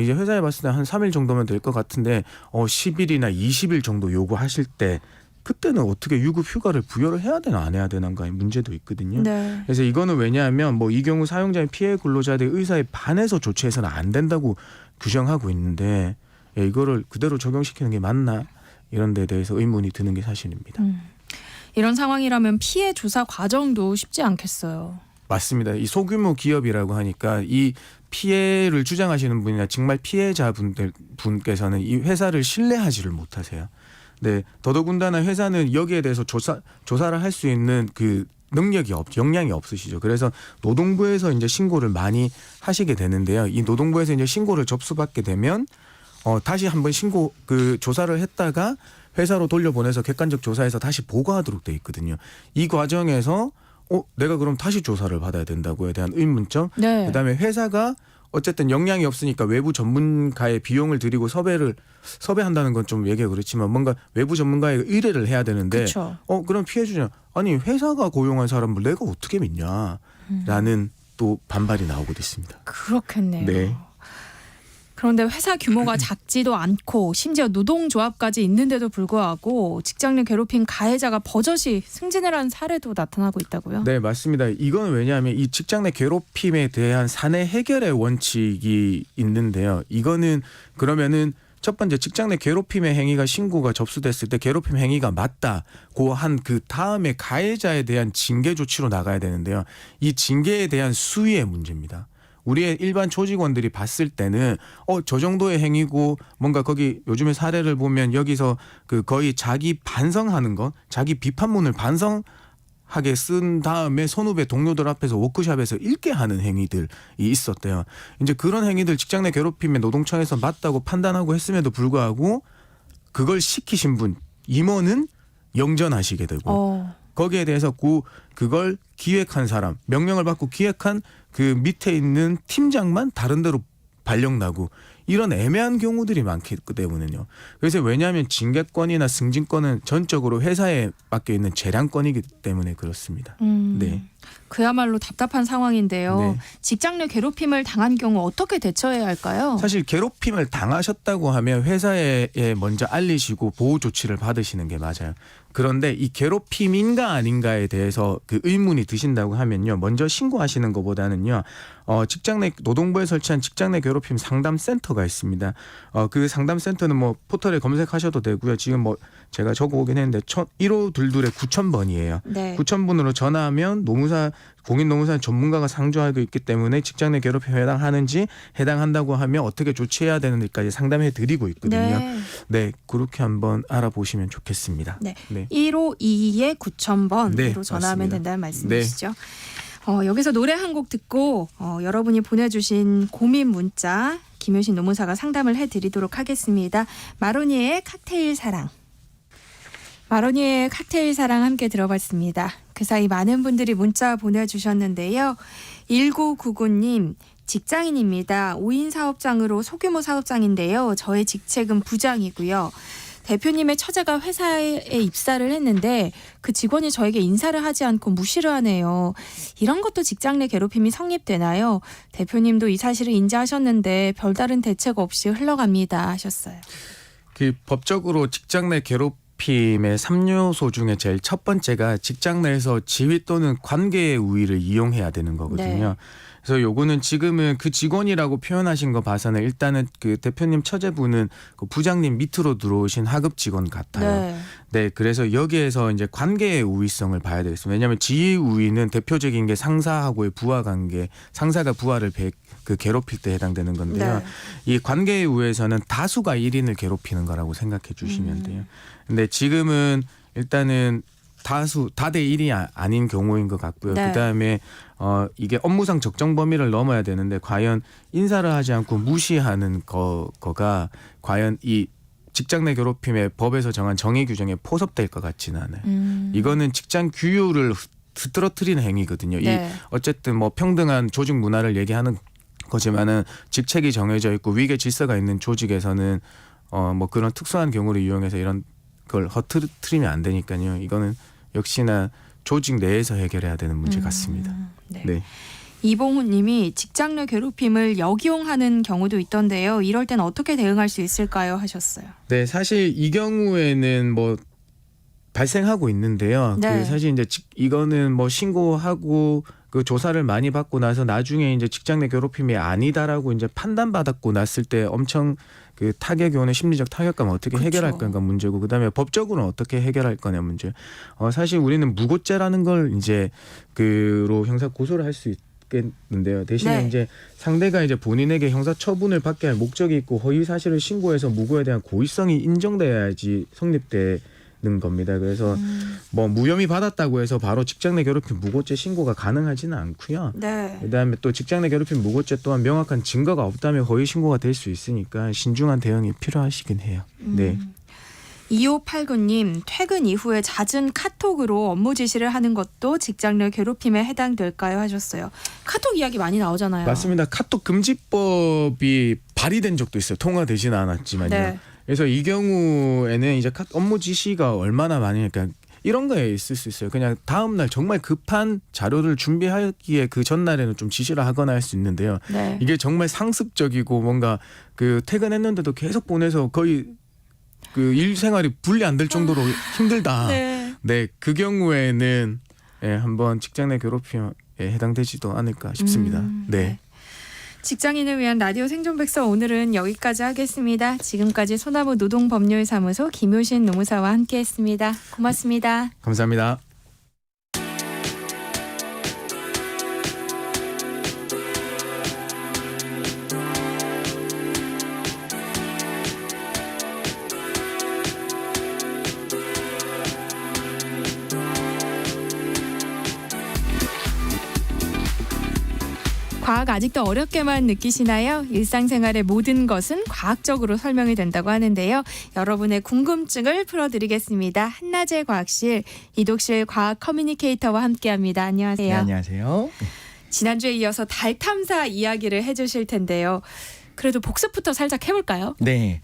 이제 회사에 봤을 때 한 3일 정도면 될 것 같은데 10일이나 20일 정도 요구하실 때 그때는 어떻게 유급 휴가를 부여를 해야 되나 안 해야 되는가의 문제도 있거든요. 네. 그래서 이거는 왜냐하면 뭐 이 경우 사용자의 피해 근로자들의 의사에 반해서 조치해서는 안 된다고 규정하고 있는데 이거를 그대로 적용시키는 게 맞나 이런 데에 대해서 의문이 드는 게 사실입니다. 이런 상황이라면 피해 조사 과정도 쉽지 않겠어요. 맞습니다. 이 소규모 기업이라고 하니까 이 피해를 주장하시는 분이나 정말 피해자분께서는 이 회사를 신뢰하지를 못하세요. 네, 더더군다나 회사는 여기에 대해서 조사를 할 수 있는 그 역량이 없으시죠. 그래서 노동부에서 이제 신고를 많이 하시게 되는데요. 이 노동부에서 이제 신고를 접수받게 되면 다시 한번 조사를 했다가 회사로 돌려보내서 객관적 조사해서 다시 보고하도록 돼 있거든요. 이 과정에서 내가 그럼 다시 조사를 받아야 된다고에 대한 의문점. 네. 그다음에 회사가 어쨌든 역량이 없으니까 외부 전문가의 비용을 들이고 섭외한다는 건 좀 얘기가 그렇지만 뭔가 외부 전문가의 의뢰를 해야 되는데 그쵸. 그럼 피해주냐. 아니 회사가 고용한 사람을 내가 어떻게 믿냐라는 또 반발이 나오고 있습니다. 그렇겠네요. 네. 그런데 회사 규모가 작지도 않고 심지어 노동조합까지 있는데도 불구하고 직장 내 괴롭힘 가해자가 버젓이 승진을 한 사례도 나타나고 있다고요? 네, 맞습니다. 이건 왜냐하면 이 직장 내 괴롭힘에 대한 사내 해결의 원칙이 있는데요. 이거는 그러면은 첫 번째 직장 내 괴롭힘의 행위가 신고가 접수됐을 때 괴롭힘 행위가 맞다고 한 그 다음에 가해자에 대한 징계 조치로 나가야 되는데요. 이 징계에 대한 수위의 문제입니다. 우리의 일반 조직원들이 봤을 때는 저 정도의 행위고 뭔가 거기 요즘에 사례를 보면 여기서 그 거의 자기 반성하는 것, 자기 비판문을 반성하게 쓴 다음에 선후배 동료들 앞에서 워크숍에서 읽게 하는 행위들이 있었대요. 이제 그런 행위들 직장 내 괴롭힘에 노동청에서 맞다고 판단하고 했음에도 불구하고 그걸 시키신 분 임원은 영전하시게 되고 거기에 대해서 그걸 기획한 사람, 명령을 받고 기획한 그 밑에 있는 팀장만 다른 데로 발령나고 이런 애매한 경우들이 많기 때문에요. 그래서 왜냐하면 징계권이나 승진권은 전적으로 회사에 맡겨 있는 재량권이기 때문에 그렇습니다. 네. 그야말로 답답한 상황인데요. 네. 직장 내 괴롭힘을 당한 경우 어떻게 대처해야 할까요? 사실 괴롭힘을 당하셨다고 하면 회사에 먼저 알리시고 보호 조치를 받으시는 게 맞아요. 그런데 이 괴롭힘인가 아닌가에 대해서 그 의문이 드신다고 하면요. 먼저 신고하시는 것보다는요. 직장 내 노동부에 설치한 직장 내 괴롭힘 상담센터가 있습니다. 그 상담센터는 뭐 포털에 검색하셔도 되고요. 지금 뭐 제가 적어오긴 했는데 1522에 9000번이에요. 네. 9000번으로 전화하면 공인노무사 전문가가 상주하고 있기 때문에 직장 내 괴롭힘에 해당하는지 해당한다고 하면 어떻게 조치해야 되는지까지 상담해 드리고 있거든요. 네, 그렇게 한번 알아보시면 좋겠습니다. 네. 네. 1522에 9000번으로 네, 전화하면 맞습니다. 된다는 말씀이시죠? 여기서 노래 한 곡 듣고 여러분이 보내주신 고민 문자 김효신 노무사가 상담을 해드리도록 하겠습니다. 마로니에의 칵테일 사랑. 마로니에의 칵테일 사랑 함께 들어봤습니다. 그 사이 많은 분들이 문자 보내주셨는데요. 1999님 직장인입니다. 5인 사업장으로 소규모 사업장인데요. 저의 직책은 부장이고요. 대표님의 처제가 회사에 입사를 했는데 그 직원이 저에게 인사를 하지 않고 무시를 하네요. 이런 것도 직장 내 괴롭힘이 성립되나요? 대표님도 이 사실을 인지하셨는데 별다른 대책 없이 흘러갑니다 하셨어요. 그 법적으로 직장 내 괴롭힘의 3요소 중에 제일 첫 번째가 직장 내에서 지위 또는 관계의 우위를 이용해야 되는 거거든요. 네. 그래서 요거는 지금은 그 직원이라고 표현하신 거 봐서는 일단은 그 대표님 처제분은 그 부장님 밑으로 들어오신 하급 직원 같아요. 네, 그래서 여기에서 이제 관계의 우위성을 봐야 되겠습니다. 왜냐하면 지위 우위는 대표적인 게 상사하고의 부하 관계, 상사가 부하를 괴롭힐 때 해당되는 건데요. 이 관계의 우위에서는 다수가 1인을 괴롭히는 거라고 생각해 주시면 돼요. 근데 지금은 일단은 다대 1이 아닌 경우인 것 같고요. 그다음에 이게 업무상 적정 범위를 넘어야 되는데 과연 인사를 하지 않고 무시하는 거가 과연 이 직장 내 괴롭힘의 법에서 정한 정의 규정에 포섭될 것 같지는 않아요. 이거는 직장 규율을 흐트러뜨리는 행위거든요. 이 어쨌든 뭐 평등한 조직 문화를 얘기하는 거지만은 직책이 정해져 있고 위계 질서가 있는 조직에서는 뭐 그런 특수한 경우를 이용해서 이런 걸 허트리면 안 되니까요. 이거는 역시나 조직 내에서 해결해야 되는 문제 같습니다. 네. 이봉훈 님이 직장 내 괴롭힘을 역이용하는 경우도 있던데요. 이럴 땐 어떻게 대응할 수 있을까요? 하셨어요. 네, 사실 이 경우에는 뭐 발생하고 있는데요. 그 사실 이제 이거는 뭐 신고하고 그 조사를 많이 받고 나서 나중에 이제 직장 내 괴롭힘이 아니다라고 이제 판단받았고 났을 때 엄청 그 타격이 오는 심리적 타격감을 어떻게 해결할 건가 문제고 그다음에 법적으로는 어떻게 해결할 거냐 문제. 사실 우리는 무고죄라는 걸 이제 그로 형사 고소를 할 수 있겠는데요. 대신에 이제 상대가 이제 본인에게 형사 처분을 받게 할 목적이 있고 허위 사실을 신고해서 무고에 대한 고의성이 인정돼야지 성립되는 겁니다. 그래서 뭐 무혐의 받았다고 해서 바로 직장 내 괴롭힘 무고죄 신고가 가능하지는 않고요. 그다음에 또 직장 내 괴롭힘 무고죄 또한 명확한 증거가 없다면 허위 신고가 될 수 있으니까 신중한 대응이 필요하시긴 해요. 네. 2589님 퇴근 이후에 잦은 카톡으로 업무 지시를 하는 것도 직장 내 괴롭힘에 해당될까요? 하셨어요. 카톡 이야기 많이 나오잖아요. 맞습니다. 카톡 금지법이 발의된 적도 있어요. 통과되지는 않았지만요. 그래서 이 경우에는 이제 업무 지시가 얼마나 많으니까 이런 거에 있을 수 있어요. 그냥 다음 날 정말 급한 자료를 준비하기에 그 전날에는 좀 지시를 하거나 할 수 있는데요. 네. 이게 정말 상습적이고 뭔가 그 퇴근했는데도 계속 보내서 거의 그 일생활이 분리 안 될 정도로 힘들다. 네, 그 경우에는 한번 직장 내 괴롭힘에 해당되지도 않을까 싶습니다. 네. 직장인을 위한 라디오 생존백서 오늘은 여기까지 하겠습니다. 지금까지 소나무 노동법률사무소 김효신 노무사와 함께했습니다. 고맙습니다. 감사합니다. 과학 아직도 어렵게만 느끼시나요? 일상생활의 모든 것은 과학적으로 설명이 된다고 하는데요. 여러분의 궁금증을 풀어드리겠습니다. 한낮의 과학실 이독실 과학 커뮤니케이터와 함께합니다. 안녕하세요. 네, 안녕하세요. 지난주에 이어서 달 탐사 이야기를 해주실 텐데요. 그래도 복습부터 살짝 해볼까요? 네,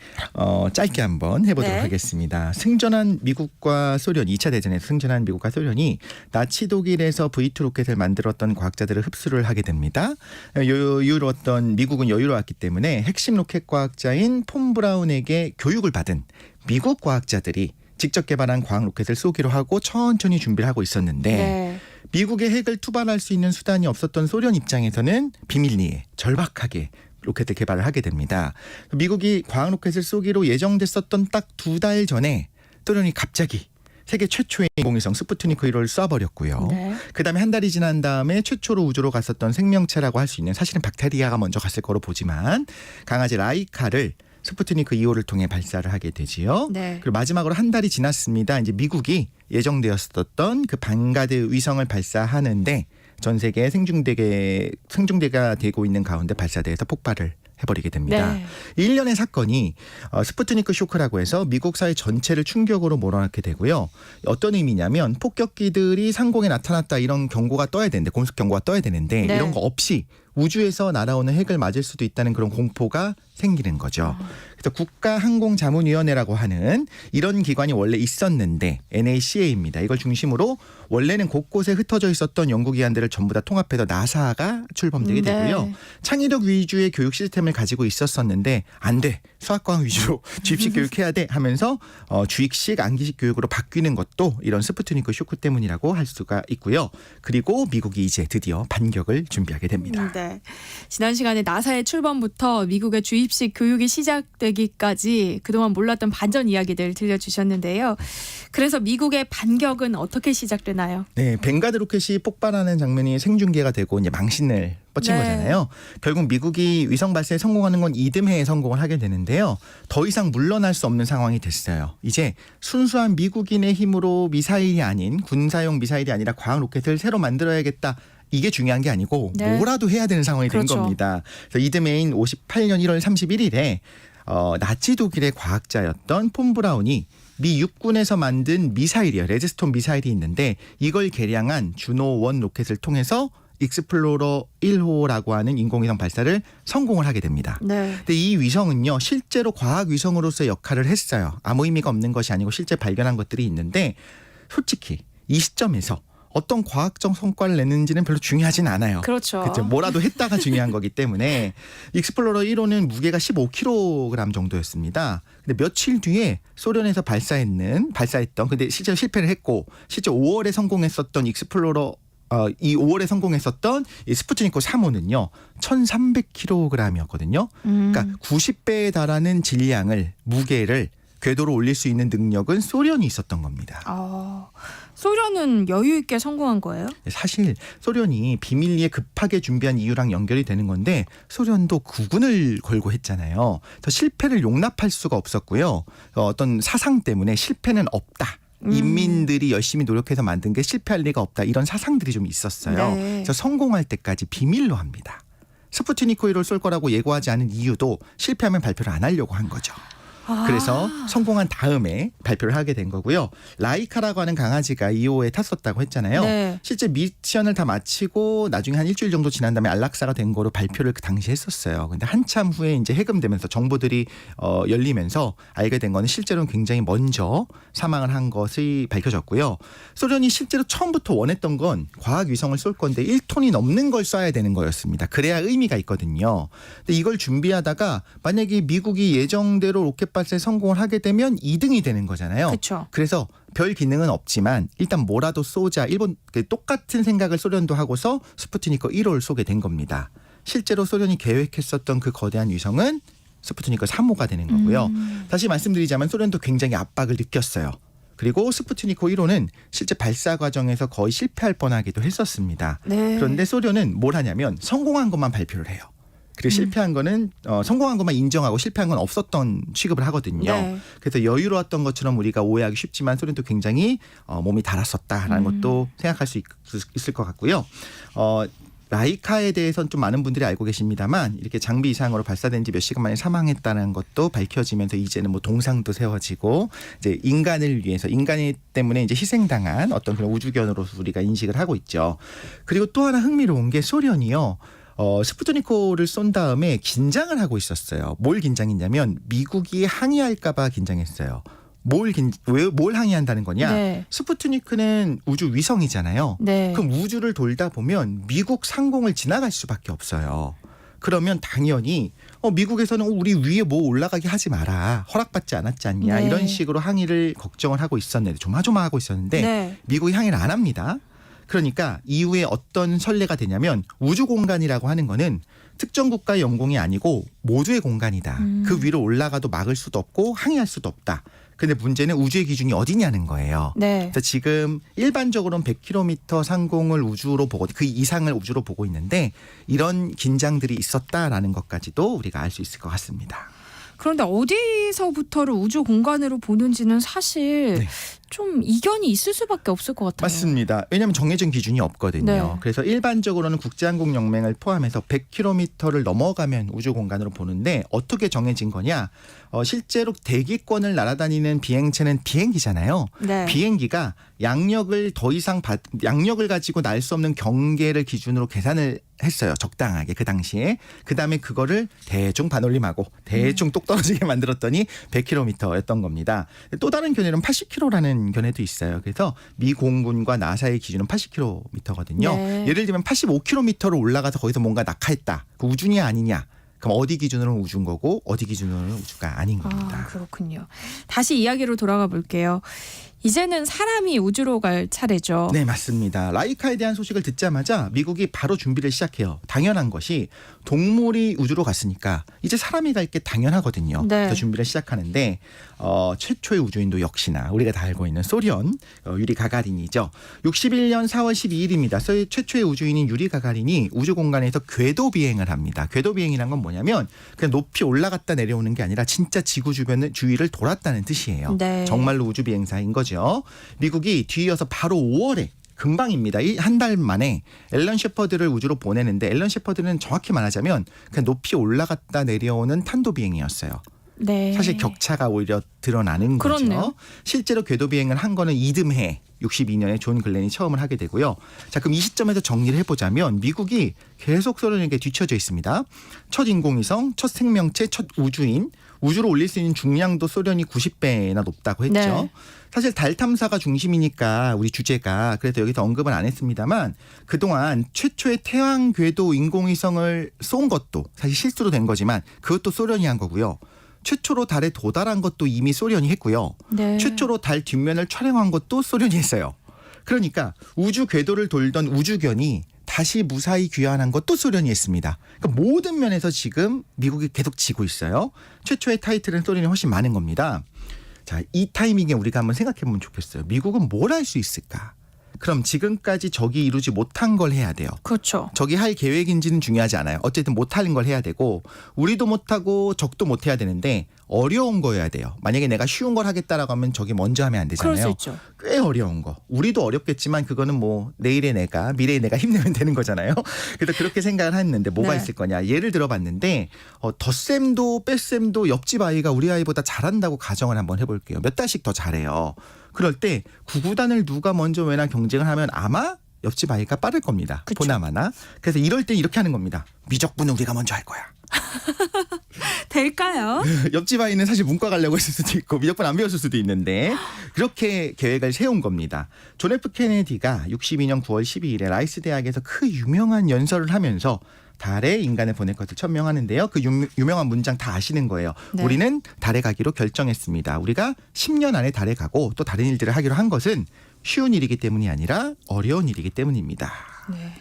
짧게 한번 해보도록 하겠습니다. 승전한 미국과 소련, 2차 대전에서 승전한 미국과 소련이 나치 독일에서 V2 로켓을 만들었던 과학자들을 흡수를 하게 됩니다. 여유로웠던 미국은 여유로웠기 때문에 핵심 로켓 과학자인 폰 브라운에게 교육을 받은 미국 과학자들이 직접 개발한 과학 로켓을 쏘기로 하고 천천히 준비를 하고 있었는데 미국의 핵을 투발할 수 있는 수단이 없었던 소련 입장에서는 비밀리에 절박하게 로켓을 개발을 하게 됩니다. 미국이 과학 로켓을 쏘기로 예정됐었던 딱 2달 전에 소련이 갑자기 세계 최초의 인공위성 스푸트니크 1호를 쏴버렸고요. 그다음에 한 달이 지난 다음에 최초로 우주로 갔었던 생명체라고 할 수 있는, 사실은 박테리아가 먼저 갔을 거로 보지만 강아지 라이카를 스푸트니크 2호를 통해 발사를 하게 되지요. 그리고 마지막으로 한 달이 지났습니다. 이제 미국이 예정되었었던 그 반가드 위성을 발사하는데 전 세계에 생중계가 되고 있는 가운데 발사대에서 폭발을 해버리게 됩니다. 이 일련의 사건이 스푸트니크 쇼크라고 해서 미국 사회 전체를 충격으로 몰아넣게 되고요. 어떤 의미냐면 폭격기들이 상공에 나타났다 이런 경고가 떠야 되는데, 공습 경고가 떠야 되는데 이런 거 없이 우주에서 날아오는 핵을 맞을 수도 있다는 그런 공포가 생기는 거죠. 그래서 국가항공자문위원회라고 하는 이런 기관이 원래 있었는데 NACA입니다. 이걸 중심으로 원래는 곳곳에 흩어져 있었던 연구기관들을 전부 다 통합해서 나사가 출범되게 되고요. 창의력 위주의 교육 시스템을 가지고 있었었는데 안 돼, 수학과학 위주로 주입식 교육해야 돼 하면서 주입식 암기식 교육으로 바뀌는 것도 이런 스푸트니크 쇼크 때문이라고 할 수가 있고요. 그리고 미국이 이제 드디어 반격을 준비하게 됩니다. 지난 시간에 나사의 출범부터 미국의 주입식 교육이 시작되기까지 그동안 몰랐던 반전 이야기들 들려주셨는데요. 그래서 미국의 반격은 어떻게 시작되나요? 네, 뱅가드 로켓이 폭발하는 장면이 생중계가 되고 이제 망신을 뻗친 거잖아요. 결국 미국이 위성 발사에 성공하는 건 이듬해에 성공을 하게 되는데요. 더 이상 물러날 수 없는 상황이 됐어요. 이제 순수한 미국인의 힘으로 미사일이 아닌, 군사용 미사일이 아니라 과학 로켓을 새로 만들어야겠다. 이게 중요한 게 아니고 뭐라도 해야 되는 상황이 된 겁니다. 그래서 이듬해인 58년 1월 31일에 나치 독일의 과학자였던 폰 브라운이 미 육군에서 만든 미사일이요. 레드스톤 미사일이 있는데 이걸 개량한 주노 1 로켓을 통해서 익스플로러 1호라고 하는 인공위성 발사를 성공을 하게 됩니다. 근데 이 위성은요, 실제로 과학 위성으로서의 역할을 했어요. 아무 의미가 없는 것이 아니고 실제 발견한 것들이 있는데 솔직히 이 시점에서 어떤 과학적 성과를 내는지는 별로 중요하진 않아요. 그렇죠. 뭐라도 했다가 중요한 거기 때문에 익스플로러 1호는 무게가 15kg 정도였습니다. 근데 며칠 뒤에 소련에서 발사했던 근데 실제로 실패를 했고 실제 5월에 성공했었던 익스플로러 이 5월에 성공했었던 이 스푸트니크 3호는요 1,300kg이었거든요. 그러니까 90배에 달하는 질량을, 무게를 궤도로 올릴 수 있는 능력은 소련이 있었던 겁니다. 소련은 여유 있게 성공한 거예요? 사실 소련이 비밀리에 급하게 준비한 이유랑 연결이 되는 건데 소련도 국군을 걸고 했잖아요. 그래서 실패를 용납할 수가 없었고요. 어떤 사상 때문에 실패는 없다. 인민들이 열심히 노력해서 만든 게 실패할 리가 없다. 이런 사상들이 좀 있었어요. 그래서 성공할 때까지 비밀로 합니다. 스푸트니크 1호를 쏠 거라고 예고하지 않은 이유도 실패하면 발표를 안 하려고 한 거죠. 그래서 성공한 다음에 발표를 하게 된 거고요. 라이카라고 하는 강아지가 2호에 탔었다고 했잖아요. 네. 실제 미션을 다 마치고 나중에 한 일주일 정도 지난 다음에 안락사가 된 거로 발표를 그 당시에 했었어요. 근데 한참 후에 이제 해금되면서 정보들이 열리면서 알게 된 거는 실제로는 굉장히 먼저 사망을 한 것이 밝혀졌고요. 소련이 실제로 처음부터 원했던 건 과학 위성을 쏠 건데 1톤이 넘는 걸 쏴야 되는 거였습니다. 그래야 의미가 있거든요. 근데 이걸 준비하다가 만약에 미국이 예정대로 로켓발사에 성공을 하게 되면 2등이 되는 거잖아요. 그렇죠. 그래서 별 기능은 없지만 일단 뭐라도 쏘자. 일본 똑같은 생각을 소련도 하고서 스푸트니크 1호를 쏘게 된 겁니다. 실제로 소련이 계획했었던 그 거대한 위성은 스푸트니크 3호가 되는 거고요. 다시 말씀드리자면 소련도 굉장히 압박을 느꼈어요. 그리고 스푸트니크 1호는 실제 발사 과정에서 거의 실패할 뻔하기도 했었습니다. 네. 그런데 소련은 뭘 하냐면 성공한 것만 발표를 해요. 그리고 실패한 거는 성공한 것만 인정하고 실패한 건 없었던 취급을 하거든요. 네. 그래서 여유로웠던 것처럼 우리가 오해하기 쉽지만 소련도 굉장히 몸이 달았었다라는 것도 생각할 수 있을 것 같고요. 라이카에 대해서는 좀 많은 분들이 알고 계십니다만 이렇게 장비 이상으로 발사된 지 몇 시간 만에 사망했다는 것도 밝혀지면서 이제는 뭐 동상도 세워지고 이제 인간을 위해서 인간이 때문에 이제 희생당한 어떤 그런 우주견으로서 우리가 인식을 하고 있죠. 그리고 또 하나 흥미로운 게 소련이요. 스푸트니크를 쏜 다음에 긴장을 하고 있었어요. 뭘 긴장했냐면 미국이 항의할까 봐 긴장했어요. 뭘 항의한다는 거냐? 네. 스푸트니크는 우주 위성이잖아요. 네. 그럼 우주를 돌다 보면 미국 상공을 지나갈 수밖에 없어요. 그러면 당연히 미국에서는 우리 위에 뭐 올라가게 하지 마라. 허락받지 않았지 않냐. 네. 이런 식으로 항의를 걱정을 하고 있었는데 조마조마하고 있었는데 네. 미국이 항의를 안 합니다. 그러니까 이후에 어떤 선례가 되냐면 우주 공간이라고 하는 거는 특정 국가의 영공이 아니고 모두의 공간이다. 그 위로 올라가도 막을 수도 없고 항의할 수도 없다. 근데 문제는 우주의 기준이 어디냐는 거예요. 네. 그래서 지금 일반적으로는 100km 상공을 우주로 보고 그 이상을 우주로 보고 있는데 이런 긴장들이 있었다라는 것까지도 우리가 알 수 있을 것 같습니다. 그런데 어디서부터를 우주 공간으로 보는지는 사실 네. 좀 이견이 있을 수밖에 없을 것 같아요. 맞습니다. 왜냐하면 정해진 기준이 없거든요. 네. 그래서 일반적으로는 국제항공연맹을 포함해서 100km를 넘어가면 우주 공간으로 보는데 어떻게 정해진 거냐. 실제로 대기권을 날아다니는 비행체는 비행기잖아요. 네. 비행기가 양력을 가지고 날 수 없는 경계를 기준으로 계산을 했어요. 적당하게 그 당시에. 그다음에 그거를 대충 반올림하고 대충 똑 떨어지게 만들었더니 100km였던 겁니다. 또 다른 견해는 80km라는 견해도 있어요. 그래서 미 공군과 나사의 기준은 80km거든요. 네. 예를 들면 85km로 올라가서 거기서 뭔가 낙하했다. 그 우주냐 아니냐. 그럼 어디 기준으로는 우주인 거고 어디 기준으로는 우주가 아닌 겁니다. 아, 그렇군요. 다시 이야기로 돌아가 볼게요. 이제는 사람이 우주로 갈 차례죠. 네, 맞습니다. 라이카에 대한 소식을 듣자마자 미국이 바로 준비를 시작해요. 당연한 것이 동물이 우주로 갔으니까 이제 사람이 갈 게 당연하거든요. 네. 그래서 준비를 시작하는데 최초의 우주인도 역시나 우리가 다 알고 있는 소련 유리 가가린이죠. 61년 4월 12일입니다. 최초의 우주인인 유리 가가린이 우주 공간에서 궤도 비행을 합니다. 궤도 비행이란 건 뭐냐면 그냥 높이 올라갔다 내려오는 게 아니라 진짜 지구 주위를 돌았다는 뜻이에요. 네. 정말로 우주 비행사인 거죠. 미국이 뒤이어서 바로 5월에 금방입니다. 한 달 만에 앨런 셰퍼드를 우주로 보내는데 앨런 셰퍼드는 정확히 말하자면 그냥 높이 올라갔다 내려오는 탄도 비행이었어요. 네. 사실 격차가 오히려 드러나는 그렇네요. 거죠. 실제로 궤도 비행을 한 거는 이듬해 62년에 존 글렌이 처음을 하게 되고요. 자, 그럼 이 시점에서 정리를 해보자면 미국이 계속 소련에게 뒤처져 있습니다. 첫 인공위성, 첫 생명체, 첫 우주인, 우주로 올릴 수 있는 중량도 소련이 90배나 높다고 했죠. 네. 사실 달 탐사가 중심이니까 우리 주제가 그래서 여기서 언급은 안 했습니다만 그동안 최초의 태양 궤도 인공위성을 쏜 것도 사실 실수로 된 거지만 그것도 소련이 한 거고요. 최초로 달에 도달한 것도 이미 소련이 했고요. 네. 최초로 달 뒷면을 촬영한 것도 소련이 했어요. 그러니까 우주 궤도를 돌던 우주견이 다시 무사히 귀환한 것도 소련이 했습니다. 그러니까 모든 면에서 지금 미국이 계속 지고 있어요. 최초의 타이틀은 소련이 훨씬 많은 겁니다. 자, 이 타이밍에 우리가 한번 생각해 보면 좋겠어요. 미국은 뭘 할 수 있을까? 그럼 지금까지 적이 이루지 못한 걸 해야 돼요. 그렇죠. 적이 할 계획인지는 중요하지 않아요. 어쨌든 못하는 걸 해야 되고 우리도 못하고 적도 못해야 되는데 어려운 거여야 돼요. 만약에 내가 쉬운 걸 하겠다라고 하면 저게 먼저 하면 안 되잖아요. 그럴 수 있죠. 꽤 어려운 거. 우리도 어렵겠지만 그거는 뭐 내일의 내가 미래의 내가 힘내면 되는 거잖아요. 그래서 그렇게 생각을 했는데 뭐가 네. 있을 거냐. 예를 들어봤는데 덧셈도 뺄셈도 옆집 아이가 우리 아이보다 잘한다고 가정을 한번 해볼게요. 몇 달씩 더 잘해요. 그럴 때 구구단을 누가 먼저 외나 경쟁을 하면 아마 옆집 아이가 빠를 겁니다. 그쵸. 보나마나. 그래서 이럴 때 이렇게 하는 겁니다. 미적분은 우리가 먼저 할 거야. 될까요? 옆집 아이는 사실 문과 가려고 했을 수도 있고 미적분 안 배웠을 수도 있는데 그렇게 계획을 세운 겁니다. 존 F 케네디가 62년 9월 12일에 라이스 대학에서 그 유명한 연설을 하면서 달에 인간을 보낼 것을 천명하는데요. 그 유명한 문장 다 아시는 거예요. 네. 우리는 달에 가기로 결정했습니다. 우리가 10년 안에 달에 가고 또 다른 일들을 하기로 한 것은 쉬운 일이기 때문이 아니라 어려운 일이기 때문입니다. 네.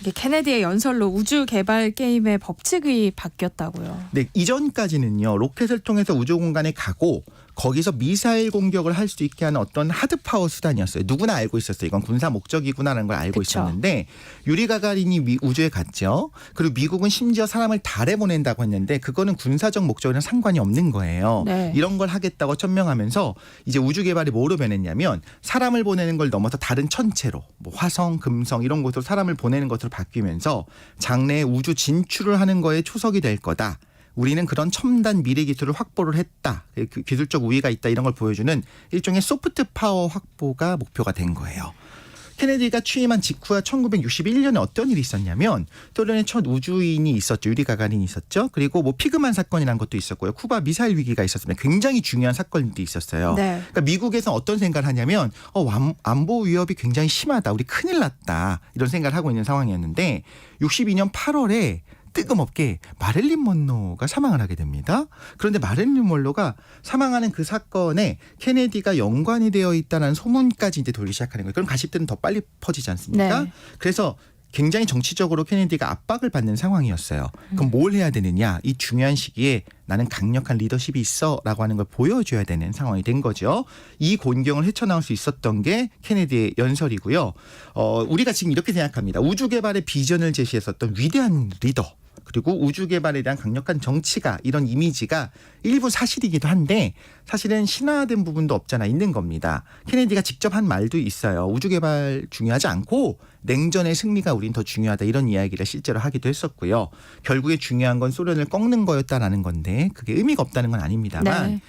이게 케네디의 연설로 우주 개발 게임의 법칙이 바뀌었다고요. 네, 이전까지는요. 로켓을 통해서 우주 공간에 가고 거기서 미사일 공격을 할 수 있게 하는 어떤 하드파워 수단이었어요. 누구나 알고 있었어요. 이건 군사 목적이구나라는 걸 알고 그쵸. 있었는데 유리 가가린이 우주에 갔죠. 그리고 미국은 심지어 사람을 달에 보낸다고 했는데 그거는 군사적 목적이랑 상관이 없는 거예요. 네. 이런 걸 하겠다고 천명하면서 이제 우주 개발이 뭐로 변했냐면 사람을 보내는 걸 넘어서 다른 천체로 뭐 화성, 금성 이런 곳으로 사람을 보내는 것으로 바뀌면서 장래에 우주 진출을 하는 거에 초석이 될 거다. 우리는 그런 첨단 미래 기술을 확보를 했다. 그 기술적 우위가 있다. 이런 걸 보여주는 일종의 소프트 파워 확보가 목표가 된 거예요. 케네디가 취임한 직후야 1961년에 어떤 일이 있었냐면 소련의 첫 우주인이 있었죠. 유리 가가린이 있었죠. 그리고 뭐 피그만 사건이라는 것도 있었고요. 쿠바 미사일 위기가 있었습니다. 굉장히 중요한 사건도 있었어요. 네. 그러니까 미국에서 어떤 생각을 하냐면 안보 위협이 굉장히 심하다. 우리 큰일 났다. 이런 생각을 하고 있는 상황이었는데 62년 8월에 뜨끔없게 마릴린 먼로가 사망을 하게 됩니다. 그런데 마릴린 먼로가 사망하는 그 사건에 케네디가 연관이 되어 있다는 소문까지 이제 돌기 시작하는 거예요. 그럼 가십들은 더 빨리 퍼지지 않습니까? 네. 그래서 굉장히 정치적으로 케네디가 압박을 받는 상황이었어요. 그럼 뭘 해야 되느냐? 이 중요한 시기에 나는 강력한 리더십이 있어라고 하는 걸 보여줘야 되는 상황이 된 거죠. 이 곤경을 헤쳐나올 수 있었던 게 케네디의 연설이고요. 우리가 지금 이렇게 생각합니다. 우주 개발의 비전을 제시했었던 위대한 리더. 그리고 우주 개발에 대한 강력한 정치가 이런 이미지가 일부 사실이기도 한데 사실은 신화된 부분도 없잖아 있는 겁니다. 케네디가 직접 한 말도 있어요. 우주 개발 중요하지 않고 냉전의 승리가 우린 더 중요하다 이런 이야기를 실제로 하기도 했었고요. 결국에 중요한 건 소련을 꺾는 거였다라는 건데 그게 의미가 없다는 건 아닙니다만 네.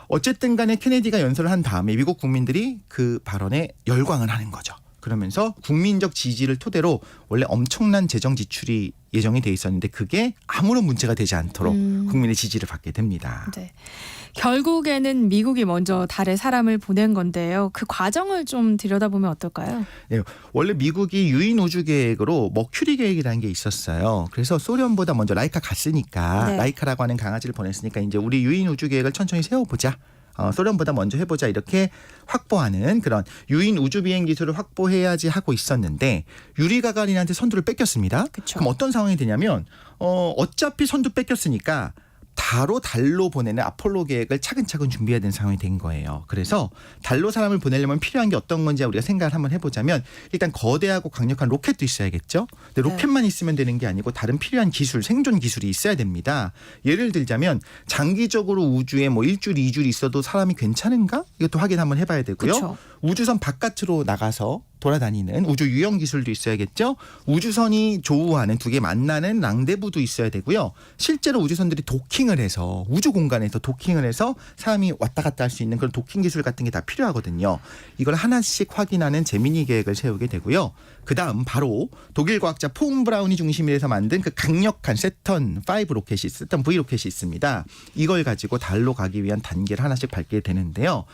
어쨌든 간에 케네디가 연설을 한 다음에 미국 국민들이 그 발언에 열광을 하는 거죠. 그러면서 국민적 지지를 토대로 원래 엄청난 재정 지출이 예정이 돼 있었는데 그게 아무런 문제가 되지 않도록 국민의 지지를 받게 됩니다. 네. 결국에는 미국이 먼저 달에 사람을 보낸 건데요. 그 과정을 좀 들여다보면 어떨까요? 네, 원래 미국이 유인 우주 계획으로 머큐리 계획이라는 게 있었어요. 그래서 소련보다 먼저 라이카 갔으니까 네. 라이카라고 하는 강아지를 보냈으니까 이제 우리 유인 우주 계획을 천천히 세워보자. 소련보다 먼저 해보자 이렇게 확보하는 그런 유인 우주 비행 기술을 확보해야지 하고 있었는데 유리 가가린한테 선두를 뺏겼습니다. 그쵸. 그럼 어떤 상황이 되냐면 어차피 선두 뺏겼으니까 바로 달로 보내는 아폴로 계획을 차근차근 준비해야 되는 상황이 된 거예요. 그래서 달로 사람을 보내려면 필요한 게 어떤 건지 우리가 생각을 한번 해보자면 일단 거대하고 강력한 로켓도 있어야겠죠. 근데 로켓만 있으면 되는 게 아니고 다른 필요한 기술, 생존 기술이 있어야 됩니다. 예를 들자면 장기적으로 우주에 뭐 1줄, 2줄 있어도 사람이 괜찮은가? 이것도 확인 한번 해봐야 되고요. 그쵸. 우주선 바깥으로 나가서 돌아다니는 우주 유영 기술도 있어야겠죠. 우주선이 조우하는 두 개 만나는 랑데부도 있어야 되고요. 실제로 우주선들이 도킹을 해서 우주 공간에서 도킹을 해서 사람이 왔다 갔다 할 수 있는 그런 도킹 기술 같은 게 다 필요하거든요. 이걸 하나씩 확인하는 재미니 계획을 세우게 되고요. 그다음 바로 독일 과학자 폰 브라운이 중심이 돼서 만든 그 강력한 세턴 V 로켓이 있습니다. 이걸 가지고 달로 가기 위한 단계를 하나씩 밟게 되는데요.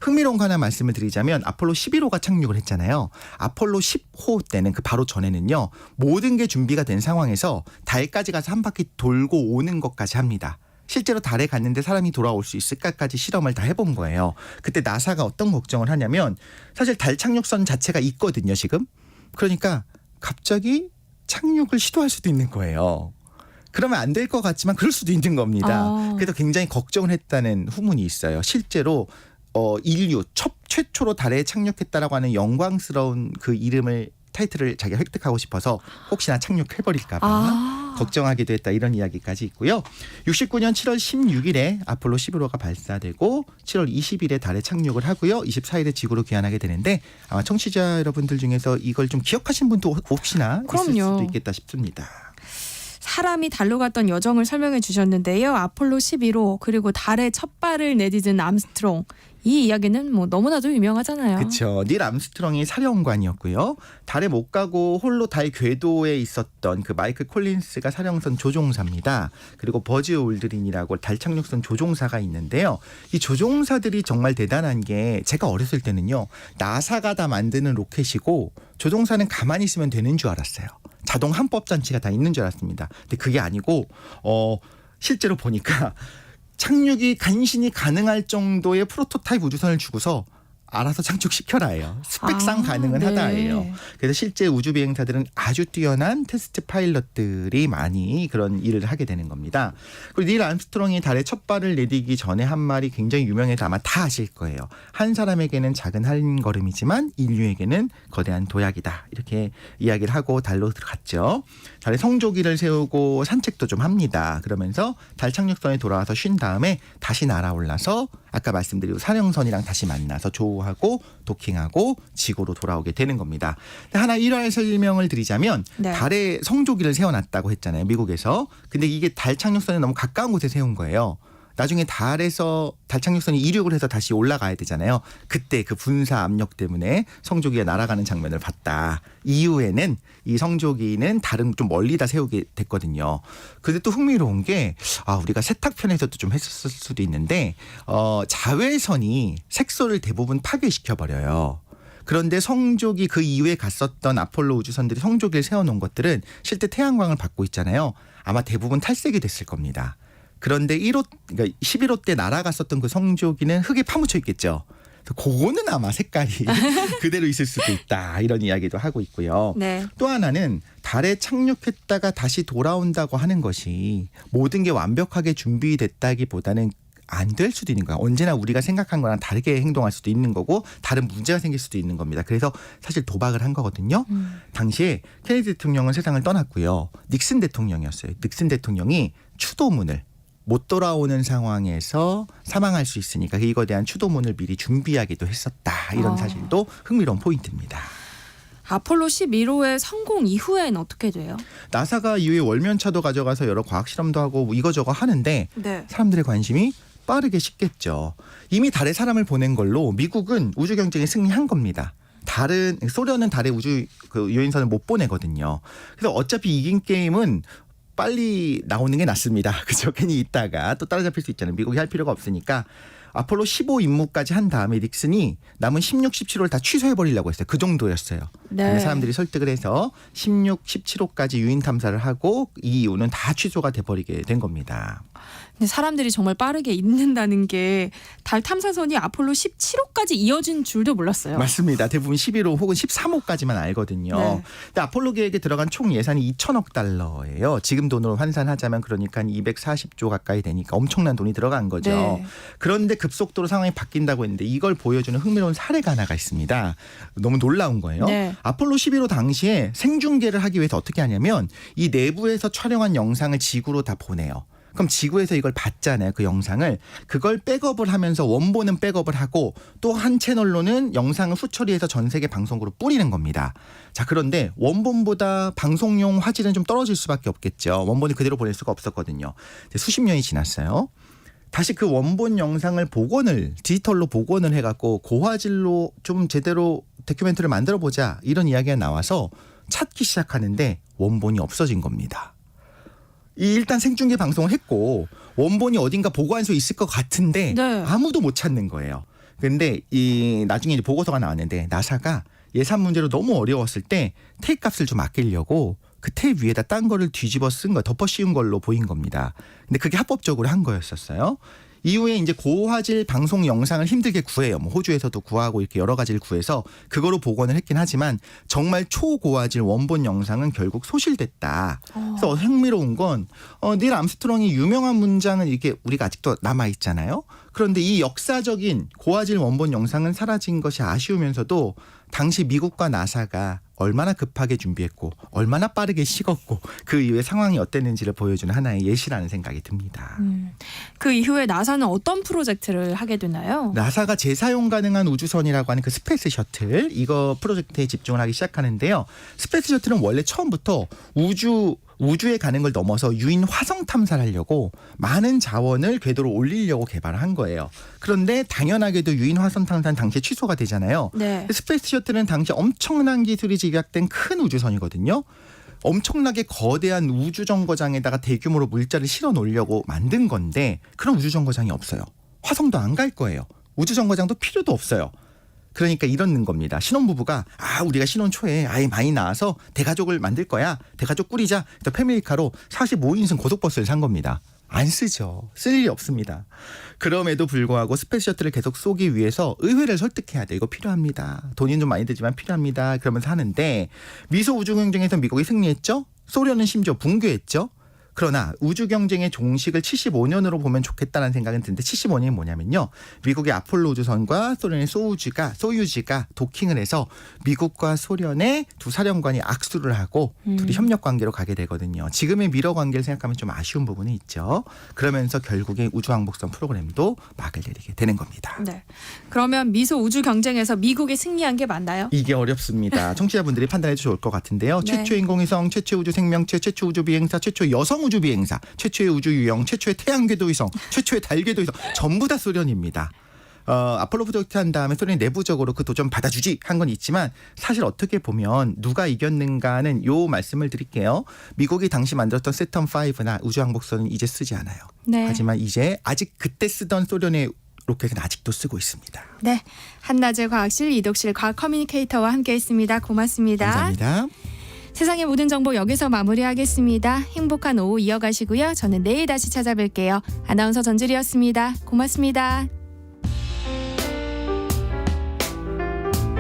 흥미로운 거 하나 말씀을 드리자면 아폴로 11호가 착륙을 했잖아요. 아폴로 10호 때는 그 바로 전에는요. 모든 게 준비가 된 상황에서 달까지 가서 한 바퀴 돌고 오는 것까지 합니다. 실제로 달에 갔는데 사람이 돌아올 수 있을까까지 실험을 다 해본 거예요. 그때 나사가 어떤 걱정을 하냐면 사실 달 착륙선 자체가 있거든요. 지금. 그러니까 갑자기 착륙을 시도할 수도 있는 거예요. 그러면 안 될 것 같지만 그럴 수도 있는 겁니다. 그래서 굉장히 걱정을 했다는 후문이 있어요. 실제로 인류 최초로 달에 착륙했다라고 하는 영광스러운 그 이름을 타이틀을 자기가 획득하고 싶어서 혹시나 착륙해버릴까 봐 걱정하기도 했다 이런 이야기까지 있고요. 69년 7월 16일에 아폴로 11호가 발사되고 7월 20일에 달에 착륙을 하고요. 24일에 지구로 귀환하게 되는데 아마 청취자 여러분들 중에서 이걸 좀 기억하신 분도 혹시나 있을 수도 있겠다 싶습니다. 사람이 달로 갔던 여정을 설명해 주셨는데요. 아폴로 11호 그리고 달에 첫 발을 내디딘 암스트롱. 이 이야기는 뭐 너무나도 유명하잖아요. 그렇죠. 닐 암스트롱이 사령관이었고요. 달에 못 가고 홀로 달 궤도에 있었던 그 마이클 콜린스가 사령선 조종사입니다. 그리고 버즈 올드린이라고 달 착륙선 조종사가 있는데요. 이 조종사들이 정말 대단한 게 제가 어렸을 때는요. 나사가 다 만드는 로켓이고 조종사는 가만히 있으면 되는 줄 알았어요. 자동 함법 장치가 다 있는 줄 알았습니다. 근데 그게 아니고 실제로 보니까 착륙이 간신히 가능할 정도의 프로토타입 우주선을 주고서 알아서 착륙시켜라예요. 스펙상 가능은 네. 하다예요. 그래서 실제 우주 비행사들은 아주 뛰어난 테스트 파일럿들이 많이 그런 일을 하게 되는 겁니다. 그리고 닐 암스트롱이 달에 첫 발을 내디기 전에 한 말이 굉장히 유명해서 아마 다 아실 거예요. 한 사람에게는 작은 한 걸음이지만 인류에게는 거대한 도약이다. 이렇게 이야기를 하고 달로 들어갔죠. 달에 성조기를 세우고 산책도 좀 합니다. 그러면서 달 착륙선에 돌아와서 쉰 다음에 다시 날아올라서 아까 말씀드린 사령선이랑 다시 만나서 조우하고 도킹하고 지구로 돌아오게 되는 겁니다. 하나 일화의 설명을 드리자면 달에 성조기를 세워놨다고 했잖아요. 미국에서. 근데 이게 달 착륙선에 너무 가까운 곳에 세운 거예요. 나중에 달에서 달 착륙선이 이륙을 해서 다시 올라가야 되잖아요. 그때 그 분사 압력 때문에 성조기가 날아가는 장면을 봤다. 이후에는 이 성조기는 다른 좀 멀리다 세우게 됐거든요. 근데 또 흥미로운 게 우리가 세탁편에서도 좀 했었을 수도 있는데 자외선이 색소를 대부분 파괴시켜버려요. 그런데 성조기 그 이후에 갔었던 아폴로 우주선들이 성조기를 세워놓은 것들은 실제 태양광을 받고 있잖아요. 아마 대부분 탈색이 됐을 겁니다. 그런데 그러니까 11호 때 날아갔었던 그 성조기는 흙에 파묻혀 있겠죠. 그거는 아마 색깔이 그대로 있을 수도 있다. 이런 이야기도 하고 있고요. 네. 또 하나는 달에 착륙했다가 다시 돌아온다고 하는 것이 모든 게 완벽하게 준비됐다기보다는 안 될 수도 있는 거야. 언제나 우리가 생각한 거랑 다르게 행동할 수도 있는 거고 다른 문제가 생길 수도 있는 겁니다. 그래서 사실 도박을 한 거거든요. 당시에 케네디 대통령은 세상을 떠났고요. 닉슨 대통령이었어요. 닉슨 대통령이 추도문을 못 돌아오는 상황에서 사망할 수 있으니까 이거에 대한 추도문을 미리 준비하기도 했었다. 이런 사실도 흥미로운 포인트입니다. 아폴로 11호의 성공 이후엔 어떻게 돼요? 나사가 이후에 월면차도 가져가서 여러 과학 실험도 하고 이거저거 하는데 사람들의 관심이 빠르게 식겠죠. 이미 달에 사람을 보낸 걸로 미국은 우주 경쟁에 승리한 겁니다. 소련은 달에 우주 유인선을 못 보내거든요. 그래서 어차피 이긴 게임은 빨리 나오는 게 낫습니다. 그죠? 괜히 있다가 또 따라잡힐 수 있잖아요. 미국이 할 필요가 없으니까 아폴로 15 임무까지 한 다음에 닉슨이 남은 16, 17호를 다 취소해버리려고 했어요. 그 정도였어요. 근데 사람들이 설득을 해서 16, 17호까지 유인 탐사를 하고 이 이후는 다 취소가 돼버리게 된 겁니다. 근데 사람들이 정말 빠르게 잊는다는 게 달 탐사선이 아폴로 17호까지 이어진 줄도 몰랐어요. 맞습니다. 대부분 11호 혹은 13호까지만 알거든요. 근데 아폴로 계획에 들어간 총 예산이 2천억 달러예요. 지금 돈으로 환산하자면 그러니까 한 240조 가까이 되니까 엄청난 돈이 들어간 거죠. 그런데 급속도로 상황이 바뀐다고 했는데 이걸 보여주는 흥미로운 사례가 하나가 있습니다. 너무 놀라운 거예요. 아폴로 11호 당시에 생중계를 하기 위해서 어떻게 하냐면 이 내부에서 촬영한 영상을 지구로 다 보내요. 그럼 지구에서 이걸 봤잖아요. 그 영상을. 그걸 백업을 하면서 원본은 백업을 하고 또 한 채널로는 영상을 후처리해서 전 세계 방송국으로 뿌리는 겁니다. 자, 그런데 원본보다 방송용 화질은 좀 떨어질 수밖에 없겠죠. 원본을 그대로 보낼 수가 없었거든요. 수십 년이 지났어요. 다시 그 원본 영상을 디지털로 복원을 해갖고 고화질로 좀 제대로 다큐멘터리를 만들어보자 이런 이야기가 나와서 찾기 시작하는데 원본이 없어진 겁니다. 일단 생중계 방송을 했고 원본이 어딘가 보관소에 있을 것 같은데 아무도 못 찾는 거예요. 그런데 나중에 이제 보고서가 나왔는데 나사가 예산 문제로 너무 어려웠을 때 테이프 값을 좀 아끼려고 그 테이프 위에다 딴 거를 뒤집어 쓴 거 덮어 씌운 걸로 보인 겁니다. 근데 그게 합법적으로 한 거였었어요. 이후에 이제 고화질 방송 영상을 힘들게 구해요. 뭐 호주에서도 구하고 이렇게 여러 가지를 구해서 그거로 복원을 했긴 하지만 정말 초고화질 원본 영상은 결국 소실됐다. 그래서 흥미로운 건 닐 암스트롱이 유명한 문장은 이게 우리가 아직도 남아 있잖아요. 그런데 이 역사적인 고화질 원본 영상은 사라진 것이 아쉬우면서도 당시 미국과 나사가 얼마나 급하게 준비했고 얼마나 빠르게 식었고 그 이후에 상황이 어땠는지를 보여주는 하나의 예시라는 생각이 듭니다. 그 이후에 나사는 어떤 프로젝트를 하게 되나요? 나사가 재사용 가능한 우주선이라고 하는 그 스페이스 셔틀 이거 프로젝트에 집중을 하기 시작하는데요. 스페이스 셔틀은 원래 처음부터 우주에 가는 걸 넘어서 유인 화성 탐사를 하려고 많은 자원을 궤도로 올리려고 개발을 한 거예요. 그런데 당연하게도 유인 화성 탐사는 당시에 취소가 되잖아요. 네. 스페이스 셔틀은 당시 엄청난 기술이 집약된 큰 우주선이거든요. 엄청나게 거대한 우주정거장에다가 대규모로 물자를 실어 놓으려고 만든 건데 그런 우주정거장이 없어요. 화성도 안 갈 거예요. 우주정거장도 필요도 없어요. 그러니까 이런 겁니다. 신혼부부가 우리가 신혼 초에 아이 많이 낳아서 대가족을 만들 거야. 대가족 꾸리자. 패밀리카로 45인승 고속버스를 산 겁니다. 안 쓰죠. 쓸 일이 없습니다. 그럼에도 불구하고 스페이스 셔틀을 계속 쏘기 위해서 의회를 설득해야 돼. 이거 필요합니다. 돈이 좀 많이 들지만 필요합니다. 그러면서 하는데 미소 우주 경쟁에서 미국이 승리했죠. 소련은 심지어 붕괴했죠. 그러나 우주 경쟁의 종식을 75년으로 보면 좋겠다는 생각은 드는데 75년이 뭐냐면요. 미국의 아폴로 우주선과 소련의 소유지가 도킹을 해서 미국과 소련의 두 사령관이 악수를 하고 둘이 협력 관계로 가게 되거든요. 지금의 미러 관계를 생각하면 좀 아쉬운 부분이 있죠. 그러면서 결국에 우주왕복선 프로그램도 막을 내리게 되는 겁니다. 네. 그러면 미소 우주 경쟁에서 미국이 승리한 게 맞나요? 이게 어렵습니다. 청취자분들이 판단해 주실 것 같은데요. 네. 최초의 인공위성, 최초의 우주 생명체, 최초 우주 비행사, 최초의 여성 우주 비행사, 최초의 우주 유형, 최초의 태양 궤도 위성, 최초의 달 궤도 위성 전부 다 소련입니다. 아폴로 프로젝트 한 다음에 소련이 내부적으로 그 도전 받아주지 한 건 있지만 사실 어떻게 보면 누가 이겼는가는 요 말씀을 드릴게요. 미국이 당시 만들었던 세턴 5나 우주왕복선은 이제 쓰지 않아요. 네. 하지만 이제 아직 그때 쓰던 소련의 로켓은 아직도 쓰고 있습니다. 네. 한낮의 과학실 이독실 과학 커뮤니케이터와 함께했습니다. 고맙습니다. 감사합니다. 세상의 모든 정보 여기서 마무리하겠습니다. 행복한 오후 이어가시고요. 저는 내일 다시 찾아뵐게요. 아나운서 전주리였습니다. 고맙습니다.